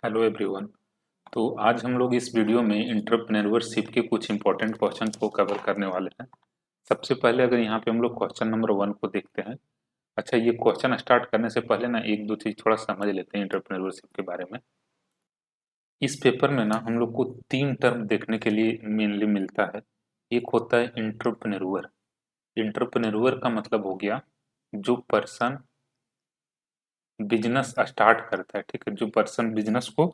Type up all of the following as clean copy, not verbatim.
Hello everyone. तो आज हम लोग इस वीडियो में एंटरप्रेन्योरशिप के कुछ इंपॉर्टेंट क्वेश्चन को कवर करने वाले हैं। सबसे पहले अगर यहाँ पे हम लोग क्वेश्चन नंबर 1 को देखते हैं। अच्छा, ये क्वेश्चन स्टार्ट करने से पहले ना एक दो चीज थोड़ा समझ लेते हैं एंटरप्रेन्योरशिप के बारे में। इस पेपर में ना हम लोग को 3 टर्म देखने के लिए मेनली मिलता है। एक होता है एंटरप्रेन्योर। एंटरप्रेन्योर का मतलब हो गया जो पर्सन बिजनेस स्टार्ट करता है, ठीक है। जो पर्सन बिजनेस को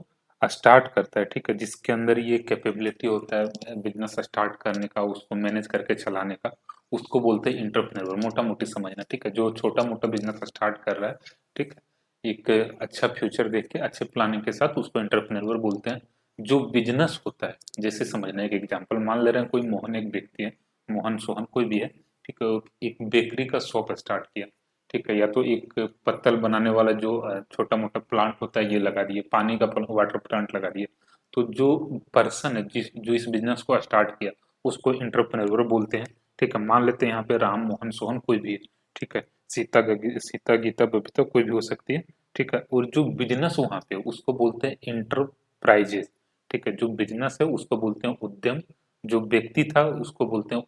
स्टार्ट करता है, ठीक है, जिसके अंदर ये कैपेबिलिटी होता है बिजनेस स्टार्ट करने का, उसको मैनेज करके चलाने का, उसको बोलते हैं इंटरप्रेन्योर। मोटा मोटी समझना, ठीक है। जो छोटा मोटा बिजनेस स्टार्ट कर रहा है, ठीक है, एक अच्छा फ्यूचर देख के अच्छे प्लानिंग के साथ, उसको इंटरप्रेन्योर बोलते हैं। जो बिजनेस होता है, जैसे समझना, एक एग्जाम्पल मान ले रहे हैं, कोई मोहन एक व्यक्ति है, मोहन सोहन कोई भी है, ठीक है। एक बेकरी का शॉप स्टार्ट किया, ठीक है, या तो एक पत्तल बनाने वाला जो छोटा मोटा प्लांट होता है ये लगा दिए, पानी का वाटर प्लांट लगा दिए। तो जो पर्सन है जो इस बिजनेस को स्टार्ट किया, उसको इंटरप्रेन्योर बोलते हैं, ठीक है। मान लेते हैं यहाँ पे राम मोहन सोहन कोई भी है, ठीक है। सीता गीता बबीता कोई भी हो सकती है, ठीक है। और जो बिजनेस वहां पे उसको बोलते हैं इंटरप्राइजेस, ठीक है। जो बिजनेस है उसको बोलते हैं उद्यम। जो व्यक्ति था उसको बोलते हैं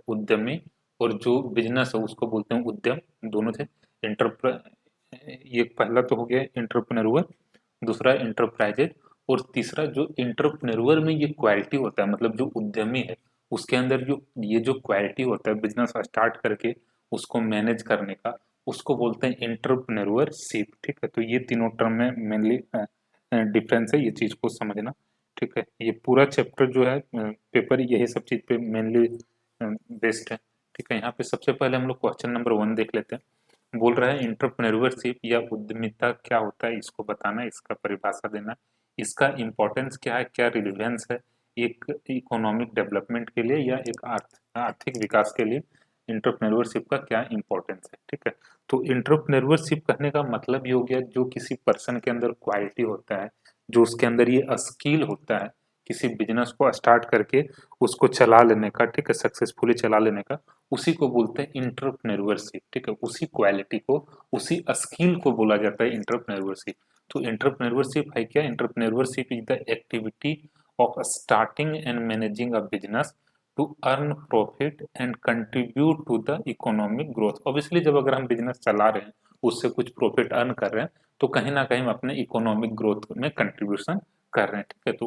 उद्यमी। और जो बिजनेस है उसको बोलते हैं उद्यम। दोनों थे। इंटरप्र ये पहला तो हो गया इंटरप्रेन्योर, दूसरा इंटरप्राइजेज, और तीसरा जो इंटरप्रेन्योर में ये क्वालिटी होता है, मतलब जो उद्यमी है उसके अंदर जो ये जो क्वालिटी होता है बिजनेस स्टार्ट करके उसको मैनेज करने का, उसको बोलते हैं इंटरप्रेन्योरशिप, ठीक है। तो ये तीनों टर्म में मेनली डिफरेंस है, ये चीज को समझना, ठीक है। ये पूरा चैप्टर जो है पेपर यही सब चीज पे मेनली बेस्ड है, ठीक है। यहाँ पे सबसे पहले हम लोग क्वेश्चन नंबर 1 देख लेते हैं। बोल रहा है एंटरप्रेन्योरशिप या उद्यमिता क्या होता है, इसको बताना, इसका परिभाषा देना, इसका इम्पोर्टेंस क्या है, क्या रिलेवेंस है एक इकोनॉमिक डेवलपमेंट के लिए या एक आर्थिक विकास के लिए। एंटरप्रेन्योरशिप का क्या इम्पोर्टेंस है, ठीक है। तो एंटरप्रेन्योरशिप कहने का मतलब ये हो गया जो किसी पर्सन के अंदर क्वालिटी होता है, जो उसके अंदर ये स्किल होता है किसी बिजनेस को स्टार्ट करके उसको चला लेने का, ठीक है, सक्सेसफुली चला लेने का, उसी को बोलते हैं इंटरप्रेन्योरशिप, ठीक है। उसी क्वालिटी को, उसी स्किल को बोला जाता है इंटरप्रेन्योरशिप। तो इंटरप्रेन्योरशिप है क्या? Entrepreneurship is the activity of starting and managing a business to earn profit and contribute to the economic growth. Obviously जब अगर हम बिजनेस चला रहे हैं, उससे कुछ प्रॉफिट अर्न कर रहे हैं, तो कहीं ना कहीं हम अपने इकोनॉमिक ग्रोथ में कंट्रीब्यूशन कर रहे हैं, ठीक है। तो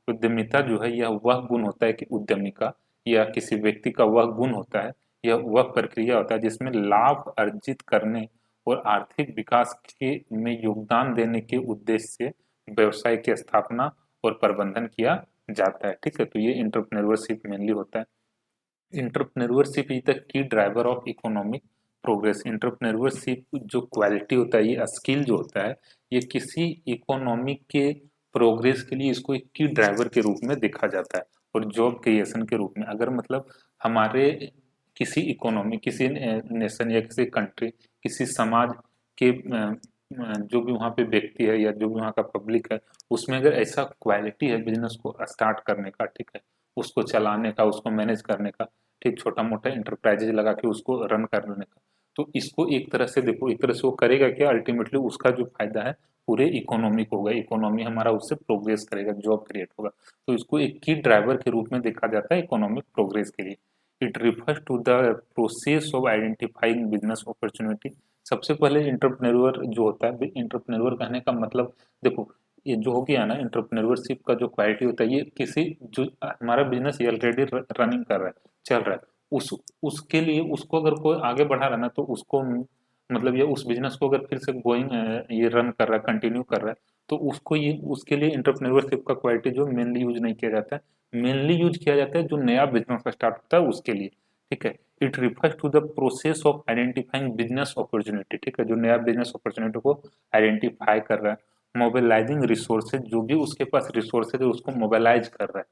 उद्यमिता जो है यह वह गुण होता है कि उद्यमी का या किसी व्यक्ति का वह गुण होता है, यह वह प्रक्रिया होता है जिसमें लाभ अर्जित करने और आर्थिक विकास के में योगदान देने के उद्देश्य से व्यवसाय की स्थापना और प्रबंधन किया जाता है, ठीक है। तो ये इंटरप्रेन्योरशिप मेनली होता है। Entrepreneurship is the key driver of economic progress. Entrepreneurship जो क्वालिटी होता है, ये स्किल जो होता है, ये किसी इकोनॉमिक के प्रोग्रेस के लिए इसको एक की ड्राइवर के रूप में देखा जाता है, और जॉब क्रिएशन के रूप में। अगर मतलब हमारे किसी इकोनॉमी, किसी नेशन या किसी कंट्री, किसी समाज के जो भी वहाँ पे व्यक्ति है या जो भी वहाँ का पब्लिक है, उसमें अगर ऐसा क्वालिटी है बिजनेस को स्टार्ट करने का, ठीक है, उसको चलाने का, उसको मैनेज करने का, ठीक, छोटा मोटा इंटरप्राइजेज लगा के उसको रन करने का, तो इसको एक तरह से देखो, एक तरह से वो करेगा क्या, अल्टीमेटली उसका जो फायदा है पूरे इकोनॉमी को होगा, इकोनॉमी हमारा उससे प्रोग्रेस करेगा, जॉब क्रिएट होगा। तो इसको एक की ड्राइवर के रूप में देखा जाता है इकोनॉमिक प्रोग्रेस के लिए। It refers to the process of identifying business opportunity. सबसे पहले इंटरप्रेन्योर जो होता है, इंटरप्रेन्योर कहने का मतलब, देखो, ये जो हो गया ना, इंटरप्रेन्योरशिप का जो क्वालिटी होता है, ये किसी जो हमारा बिजनेस ये ऑलरेडी रनिंग कर रहा है, चल रहा है, उस उसके लिए उसको अगर कोई आगे बढ़ा रहा है ना, तो उसको मतलब ये उस बिजनेस को अगर फिर से गोइंग ये रन कर रहा है, कंटिन्यू कर रहा है, तो उसको ये उसके लिए इंटरप्रेन्योरशिप का क्वालिटी जो मेनली यूज नहीं किया जाता है, मेनली यूज किया जाता है जो नया बिजनेस स्टार्ट होता है उसके लिए, ठीक है। It refers to the process of identifying business opportunity, ठीक है, जो नया बिजनेस अपॉर्चुनिटी को आइडेंटिफाई कर रहा है, मोबिलाइजिंग रिसोर्सेज, जो भी उसके पास रिसोर्सेज है उसको मोबिलाइज कर रहा है,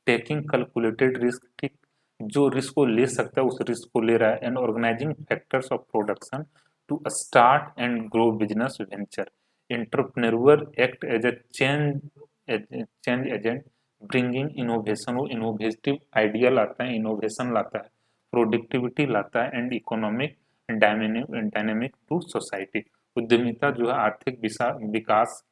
टेकिंग कैलकुलेटेड रिस्क, ठीक, जो रिस्क को ले सकता है उस रिस्क को ले रहा है, and organising factors of production to start and grow business venture. Entrepreneur act as a change agent, bringing innovation, वो इनोवेटिव आइडिया लाता है, इनोवेशन लाता है, प्रोडक्टिविटी लाता है, and economic dynamic to society. उद्यमिता जो है आर्थिक विकास,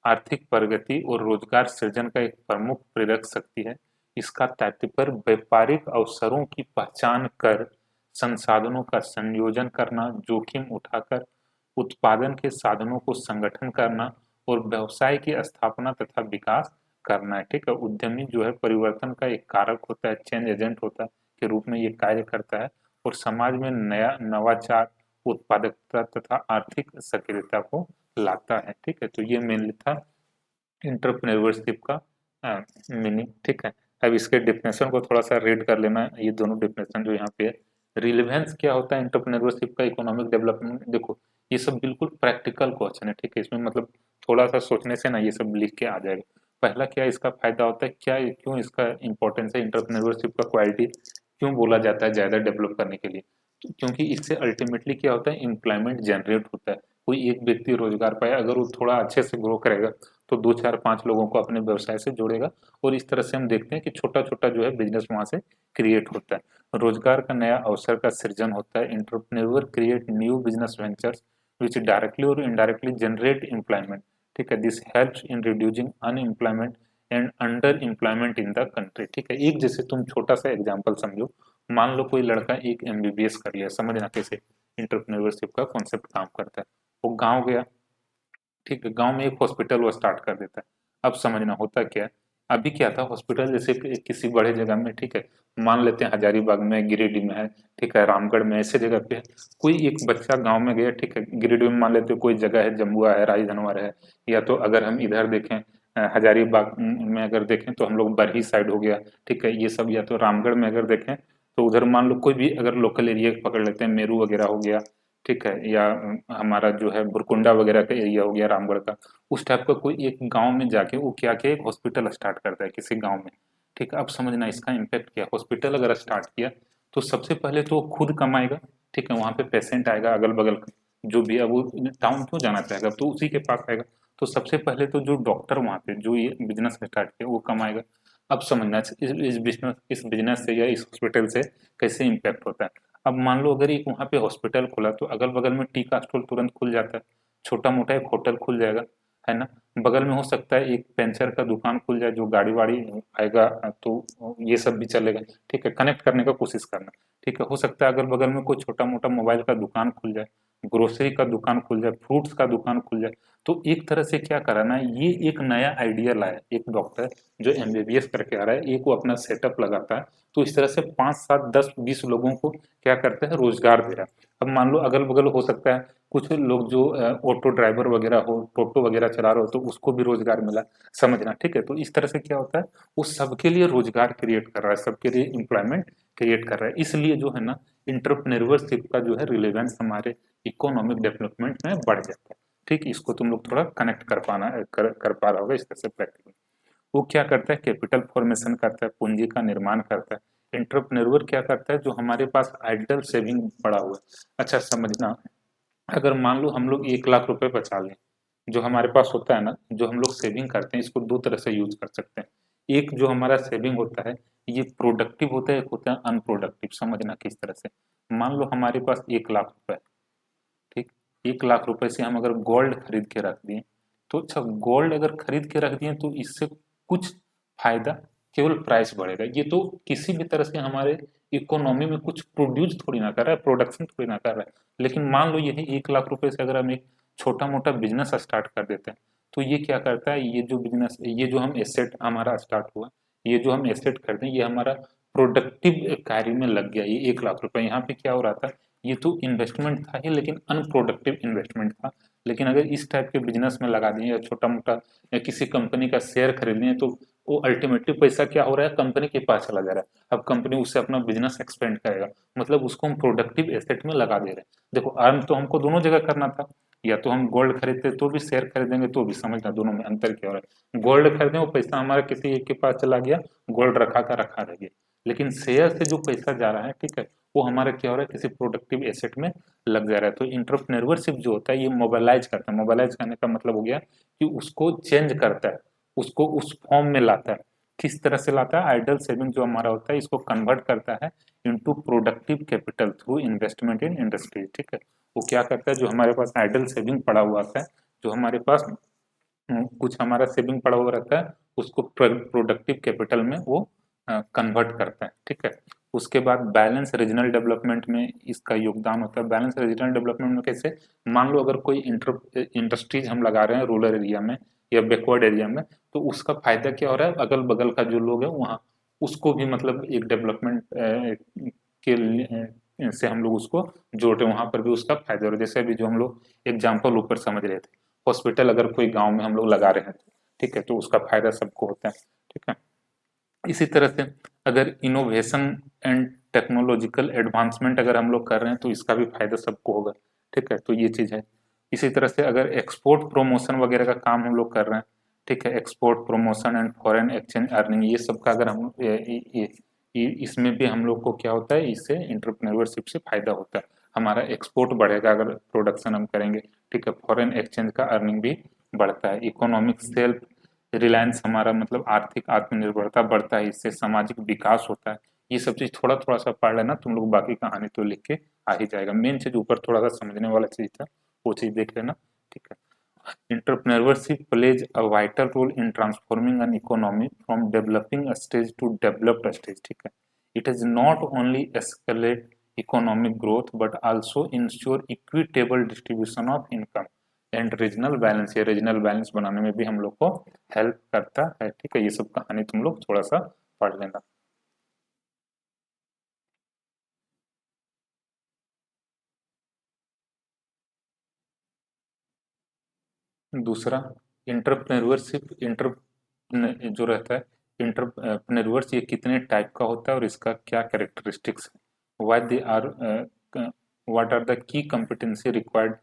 आर्थिक प्रगति और रोजगार सृजन का एक प्रमुख प्रेरक शक्ति है। इसका तात्पर्य व्यापारिक अवसरों की पहचान कर संसाधनों का संयोजन करना, जोखिम उठाकर उत्पादन के साधनों को संगठन करना और व्यवसाय की स्थापना तथा विकास करना है। ठीक है, उद्यमी जो है परिवर्तन का एक कारक होता है, चेंज एजेंट होता है के रूप में ये कार्य करता है और समाज में नया नवाचार, उत्पादकता तथा आर्थिक सक्रियता को लाता है। ठीक है, तो ये मेनली था इंटरप्रेन्योरशिप का मीनिंग। ठीक है, अब इसके डेफिनेशन को थोड़ा सा रीड कर लेना, ये दोनों डेफिनेशन जो यहाँ पे है। रिलेवेंस क्या होता है इंटरप्रेन्योरशिप का इकोनॉमिक डेवलपमेंट, देखो ये सब बिल्कुल प्रैक्टिकल क्वेश्चन है। ठीक है, इसमें मतलब थोड़ा सा सोचने से ना ये सब लिख के आ जाएगा। पहला क्या इसका फायदा होता है, क्या क्यों इसका इंपॉर्टेंस है, इंटरप्रेन्योरशिप का क्वालिटी क्यों बोला जाता है ज़्यादा डेवलप करने के लिए, क्योंकि इससे अल्टीमेटली क्या होता है, एम्प्लॉयमेंट जनरेट होता है। कोई एक व्यक्ति रोजगार पाए, अगर वो थोड़ा अच्छे से ग्रो करेगा तो 2 4 5 लोगों को अपने व्यवसाय से जोड़ेगा और इस तरह से हम देखते हैं कि छोटा छोटा जो है बिजनेस वहां से क्रिएट होता है, रोजगार का नया अवसर का सृजन होता है। Entrepreneur create new business ventures विच डायरेक्टली और इनडायरेक्टली जनरेट एम्प्लॉयमेंट। ठीक है, this helps in reducing unemployment and under employment in the country. ठीक है, एक जैसे तुम छोटा सा एग्जाम्पल समझो, मान लो कोई लड़का एक एमबीबीएस कर लिया, समझना कैसे इंटरप्रेन्योरशिप का कॉन्सेप्ट काम करता है। वो गांव गया, ठीक है, गांव में एक हॉस्पिटल वो स्टार्ट कर देता है। अब समझना होता क्या है, अभी क्या था हॉस्पिटल जैसे किसी बड़े जगह में, ठीक है, मान लेते हैं हजारीबाग में, गिरिडीह में है, ठीक है, रामगढ़ में, ऐसे जगह पे है। कोई एक बच्चा गांव में गया, ठीक है, गिरिडीह में मान लेते हैं कोई जगह है, जम्बुआ है, राजधनवर है, या तो अगर हम इधर देखें हजारीबाग में अगर देखें तो हम लोग बरही साइड हो गया, ठीक है, ये सब, या तो रामगढ़ में अगर देखें तो उधर मान लो कोई भी अगर लोकल एरिया पकड़ लेते हैं, मेरू वगैरह हो गया, ठीक है, या हमारा जो है बुरकुंडा वगैरह का एरिया हो गया रामगढ़ का, उस टाइप का कोई एक गांव में जाके वो क्या किया, एक हॉस्पिटल स्टार्ट करता है किसी गांव में। ठीक है, अब समझना इसका इम्पैक्ट क्या है। हॉस्पिटल अगर स्टार्ट किया तो सबसे पहले तो वो खुद कमाएगा, ठीक है, वहां पे पेशेंट आएगा अगल बगल का, जो भी है वो टाउन क्यों जाना चाहेगा, तो उसी के पास आएगा। तो सबसे पहले तो जो डॉक्टर वहां पे जो ये बिजनेस स्टार्ट किया वो कमाएगा। अब समझना इस बिजनेस से या इस हॉस्पिटल से कैसे इम्पैक्ट होता है। अब मान लो अगर एक वहाँ पे हॉस्पिटल खुला तो अगल बगल में टी का स्टॉल तुरंत खुल जाता है, छोटा मोटा एक होटल खुल जाएगा, है ना। बगल में हो सकता है एक पंचर का दुकान खुल जाए, जो गाड़ी वाड़ी आएगा तो ये सब भी चलेगा। ठीक है, कनेक्ट करने का कोशिश करना। ठीक है, हो सकता है अगल बगल में कोई छोटा मोटा मोबाइल का दुकान खुल जाए, ग्रोसरी का दुकान खुल जाए, फ्रूट्स का दुकान खुल जाए। तो एक तरह से क्या कराना है, ये एक नया आइडिया लाया एक डॉक्टर जो एमबीबीएस करके आ रहा है, एक वो अपना सेटअप लगाता है, तो इस तरह से 5 7 10 20 लोगों को क्या करता है, रोजगार दे रहा है। अब मान लो अगल बगल हो सकता है कुछ लोग जो ऑटो ड्राइवर वगैरह हो, टोटो वगैरह चला रहे हो, तो उसको भी रोजगार मिला, समझना। ठीक है, तो इस तरह से क्या होता है, वो सबके लिए रोजगार क्रिएट कर रहा है, सबके लिए एम्प्लॉयमेंट क्रिएट कर रहा है। इसलिए जो है ना इंटरप्रेन्योरशिप का जो है रिलेवेंस हमारे इकोनॉमिक डेवलपमेंट में बढ़ जाता है। ठीक, इसको तुम लोग थोड़ा कनेक्ट कर पा रहा होगा इस तरह से प्रैक्टिकल। वो क्या करता है, कैपिटल फॉर्मेशन करता है, पूंजी का निर्माण करता है। एंटरप्रेन्योर क्या करता है, जो हमारे पास आइडल सेविंग पड़ा हुआ है। अच्छा समझना, अगर मान लो हम लोग 1 लाख रुपए बचा लें, जो हमारे पास होता है ना, जो हम लोग सेविंग करते हैं, इसको दो तरह से यूज कर सकते हैं। एक जो हमारा सेविंग होता है ये प्रोडक्टिव होता है, एक होता है अनप्रोडक्टिव। समझना किस तरह से, मान लो हमारे पास 1 लाख रुपए, ठीक, 1 लाख रुपए से हम अगर गोल्ड खरीद के रख दिए, तो अच्छा गोल्ड अगर खरीद के रख दिए तो इससे कुछ फायदा, केवल प्राइस बढ़ेगा। ये तो किसी भी तरह से हमारे इकोनॉमी में कुछ प्रोड्यूस थोड़ी ना कर रहा है, प्रोडक्शन थोड़ी ना कर रहा है। लेकिन मान लो यही 1 लाख रुपए से अगर हम एक छोटा मोटा बिजनेस स्टार्ट कर देते हैं, तो ये क्या करता है, ये जो बिजनेस, ये जो हम एसेट हमारा स्टार्ट हुआ, ये जो हम एसेट करते हैं, ये हमारा प्रोडक्टिव कार्य में लग गया। ये 1 लाख रुपए यहाँ पे क्या हो रहा था, ये तो इन्वेस्टमेंट था ही, लेकिन अनप्रोडक्टिव इन्वेस्टमेंट था। लेकिन अगर इस टाइप के बिजनेस में लगा दिए, या छोटा मोटा या किसी कंपनी का शेयर खरीद लिए, तो वो अल्टीमेटली पैसा क्या हो रहा है, कंपनी के पास चला जा रहा है। अब कंपनी उससे अपना बिजनेस एक्सपेंड करेगा, मतलब उसको हम प्रोडक्टिव एसेट में लगा दे रहे हैं। देखो अर्न तो हमको दोनों जगह करना था, या तो हम गोल्ड खरीदते तो भी, शेयर खरीदेंगे तो भी, समझना दोनों में अंतर क्या हो रहा है। गोल्ड खरीदे वो पैसा हमारा किसी एक के पास चला गया, गोल्ड रखा का रखा रह गया। लेकिन शेयर से जो पैसा जा रहा है, ठीक है, वो हमारा क्या हो रहा है, किसी प्रोडक्टिव एसेट में लग जा रहा है। तो इंटरप्रेन्योरशिप जो होता है ये मोबाइलाइज करता है। मोबाइलाइज करने का मतलब हो गया कि उसको चेंज करता है, उसको उस फॉर्म में लाता है। किस तरह से लाता है, आइडल सेविंग जो हमारा होता है इसको कन्वर्ट करता है into productive capital through investment in industry. ठीक है, वो क्या करता है, जो हमारे पास आइडल सेविंग पड़ा हुआ है, जो हमारे पास कुछ हमारा सेविंग पड़ा हुआ रहता है, उसको प्रोडक्टिव कैपिटल में वो कन्वर्ट करता है, ठीक है। उसके बाद बैलेंस रीजनल डेवलपमेंट में इसका योगदान होता है। बैलेंस रीजनल डेवलपमेंट में कैसे, मान लो अगर कोई इंडस्ट्रीज हम लगा रहे हैं रूरल एरिया में या बैकवर्ड एरिया में, तो उसका फायदा क्या हो रहा है, अगल बगल का जो लोग है वहाँ उसको भी मतलब एक डेवलपमेंट के से हम लोग उसको जोड़े, वहां पर भी उसका फायदा हो रहा है। जैसे अभी जो हम लोग एग्जाम्पल ऊपर समझ रहे थे, हॉस्पिटल अगर कोई गांव में हम लोग लगा रहे हैं, ठीक है, तो उसका फायदा सबको होता है, ठीक है। इसी तरह से अगर इनोवेशन एंड टेक्नोलॉजिकल एडवांसमेंट अगर हम लोग कर रहे हैं तो इसका भी फायदा सबको होगा, ठीक है, तो ये चीज है। इसी तरह से अगर एक्सपोर्ट प्रमोशन वगैरह का काम हम लोग कर रहे हैं, ठीक है, export promotion and foreign exchange earning, ये सब का अगर हम इसमें भी हम लोग को क्या होता है, इससे इंटरप्रेन्योरशिप से फायदा होता है। हमारा एक्सपोर्ट बढ़ेगा अगर प्रोडक्शन हम करेंगे, ठीक है, फॉरेन एक्सचेंज का अर्निंग भी बढ़ता है। इकोनॉमिक सेल्फ रिलायंस, हमारा मतलब आर्थिक आत्मनिर्भरता बढ़ता है, इससे सामाजिक विकास होता है। ये सब चीज थोड़ा थोड़ा सा पढ़ लेना तुम लोग, बाकी कहानी तो लिख के आ ही जाएगा। मेन चीज ऊपर थोड़ा सा समझने वाला चीज था, वो चीज देख लेना, ठीक है। Entrepreneurship plays a vital role in transforming an economy from developing a stage to developed stage, ठीक है। It is not only escalate economic growth but also ensure equitable distribution of income and regional balance, ये regional balance बनाने में भी हम लोग को help करता है, ठीक है। ये सब कहानी तुम लोग थोड़ा सा पढ़ लेना। दूसरा, इंटरप्रेन्योरशिप, इंटर जो रहता है इंटरप्रेन्योर्स, ये कितने टाइप का होता है और इसका क्या कैरेक्टरिस्टिक्स है, why they are, what are the key competency required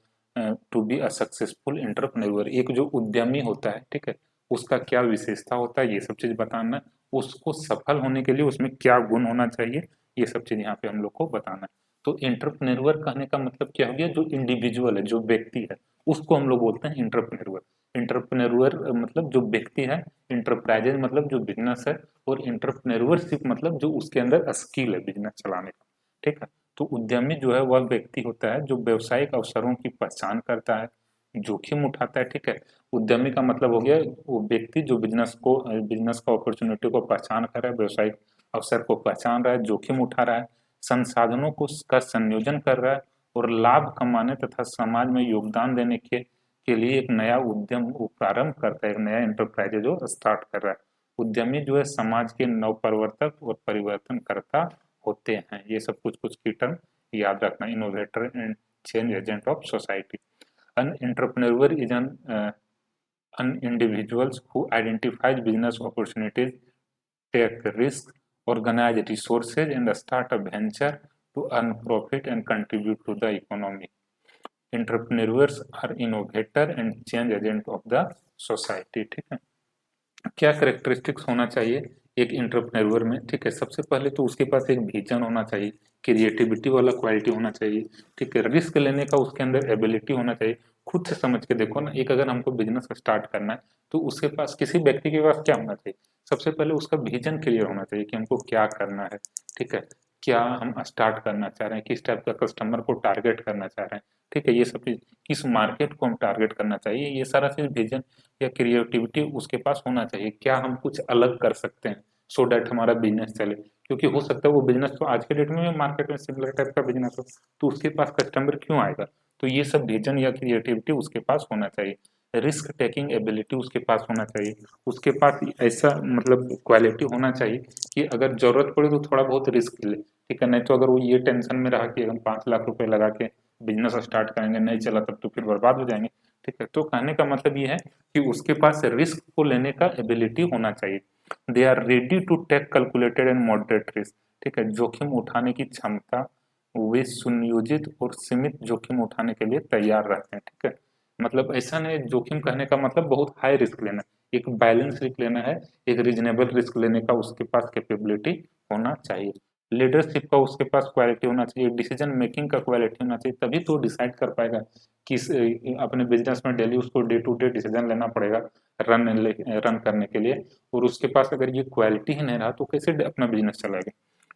to be a successful entrepreneur. एक जो उद्यमी होता है, ठीक है, उसका क्या विशेषता होता है, ये सब चीज बताना है। उसको सफल होने के लिए उसमें क्या गुण होना चाहिए, ये सब चीज यहाँ पे हम लोग को बताना है। तो इंटरप्रेन्योर कहने का मतलब क्या हो गया, जो इंडिविजुअल है, जो व्यक्ति है, उसको हम लोग बोलते हैं इंटरप्रेन्योर। इंटरप्रेन्योर मतलब जो व्यक्ति है, इंटरप्राइजेज मतलब जो बिजनेस है, और इंटरप्रेन्योरशिप मतलब जो उसके अंदर स्किल है बिजनेस चलाने का, ठीक है। तो उद्यमी जो है वह व्यक्ति होता है जो व्यवसायिक अवसरों की पहचान करता है, जोखिम उठाता है, ठीक है। उद्यमी का मतलब हो गया वो व्यक्ति जो बिजनेस का अपॉर्चुनिटी को पहचान कर रहा है, व्यवसायिक अवसर को पहचान रहा है, जोखिम उठा रहा है, संसाधनों को का संयोजन कर रहा है, और लाभ कमाने तथा समाज में योगदान देने के लिए एक नया उद्यम वो प्रारंभ करता है, एक नया एंटरप्राइज जो स्टार्ट कर रहा है। उद्यमी जो है समाज के नव प्रवर्तक और परिवर्तन करता होते हैं। ये सब कुछ कुछ की टर्म याद रखना। Innovator and change agent of society. An entrepreneur is an individuals who identifies business opportunities, take risks, organize resources, and start a venture to earn profit and contribute to the economy. Entrepreneurs are innovator and change agent of the society, ठीक है। क्या characteristics होना चाहिए एक entrepreneur में, ठीक है। सबसे पहले तो उसके पास एक विजन होना चाहिए, क्रिएटिविटी वाला क्वालिटी होना चाहिए, ठीक है। रिस्क लेने का उसके अंदर एबिलिटी होना चाहिए। खुद से समझ के देखो ना, एक अगर हमको बिजनेस स्टार्ट करना है तो उसके पास, किसी व्यक्ति के पास क्या होना चाहिए, सबसे पहले उसका विजन क्लियर होना चाहिए कि हमको क्या करना है, ठीक है। क्या हम स्टार्ट करना चाह रहे हैं, किस टाइप का कस्टमर को टारगेट करना चाह रहे हैं, ठीक है। ये सब चीज, किस मार्केट को हम टारगेट करना चाहिए, ये सारा चीज विजन या क्रिएटिविटी उसके पास होना चाहिए। क्या हम कुछ अलग कर सकते हैं सो डैट हमारा बिजनेस चले, क्योंकि हो सकता है वो बिजनेस तो आज के डेट में मार्केट में सिमिलर टाइप का बिजनेस हो, तो उसके पास कस्टमर क्यों आएगा। तो ये सब विजन या क्रिएटिविटी उसके पास होना चाहिए। रिस्क टेकिंग एबिलिटी उसके पास होना चाहिए। उसके पास ऐसा मतलब क्वालिटी होना चाहिए कि अगर जरूरत पड़े तो थोड़ा बहुत रिस्क ले, ठीक है। नहीं तो अगर वो ये टेंशन में रहा कि हम 5 लाख रुपए लगा के बिजनेस स्टार्ट करेंगे, नहीं चला तब तो फिर बर्बाद हो जाएंगे, ठीक है। तो कहने का मतलब ये है कि उसके पास रिस्क को लेने का एबिलिटी होना चाहिए। They are ready to take calculated and moderate risk, ठीक है। जोखिम उठाने की क्षमता, वे सुनियोजित और सीमित जोखिम उठाने के लिए तैयार रहते हैं, ठीक है। मतलब ऐसा नहीं, जोखिम कहने का मतलब बहुत हाई रिस्क लेना, एक बैलेंस रिस्क लेना है, एक रीजनेबल रिस्क लेने का उसके पास कैपेबिलिटी होना चाहिए। लीडरशिप का उसके पास क्वालिटी होना चाहिए, डिसीजन मेकिंग का क्वालिटी होना चाहिए, तभी तो डिसाइड कर पाएगा कि अपने बिजनेस में डेली उसको डे टू डे डिसीजन लेना पड़ेगा रन रन करने के लिए। और उसके पास अगर ये क्वालिटी ही नहीं रहा तो कैसे अपना बिजनेस चलाएगा,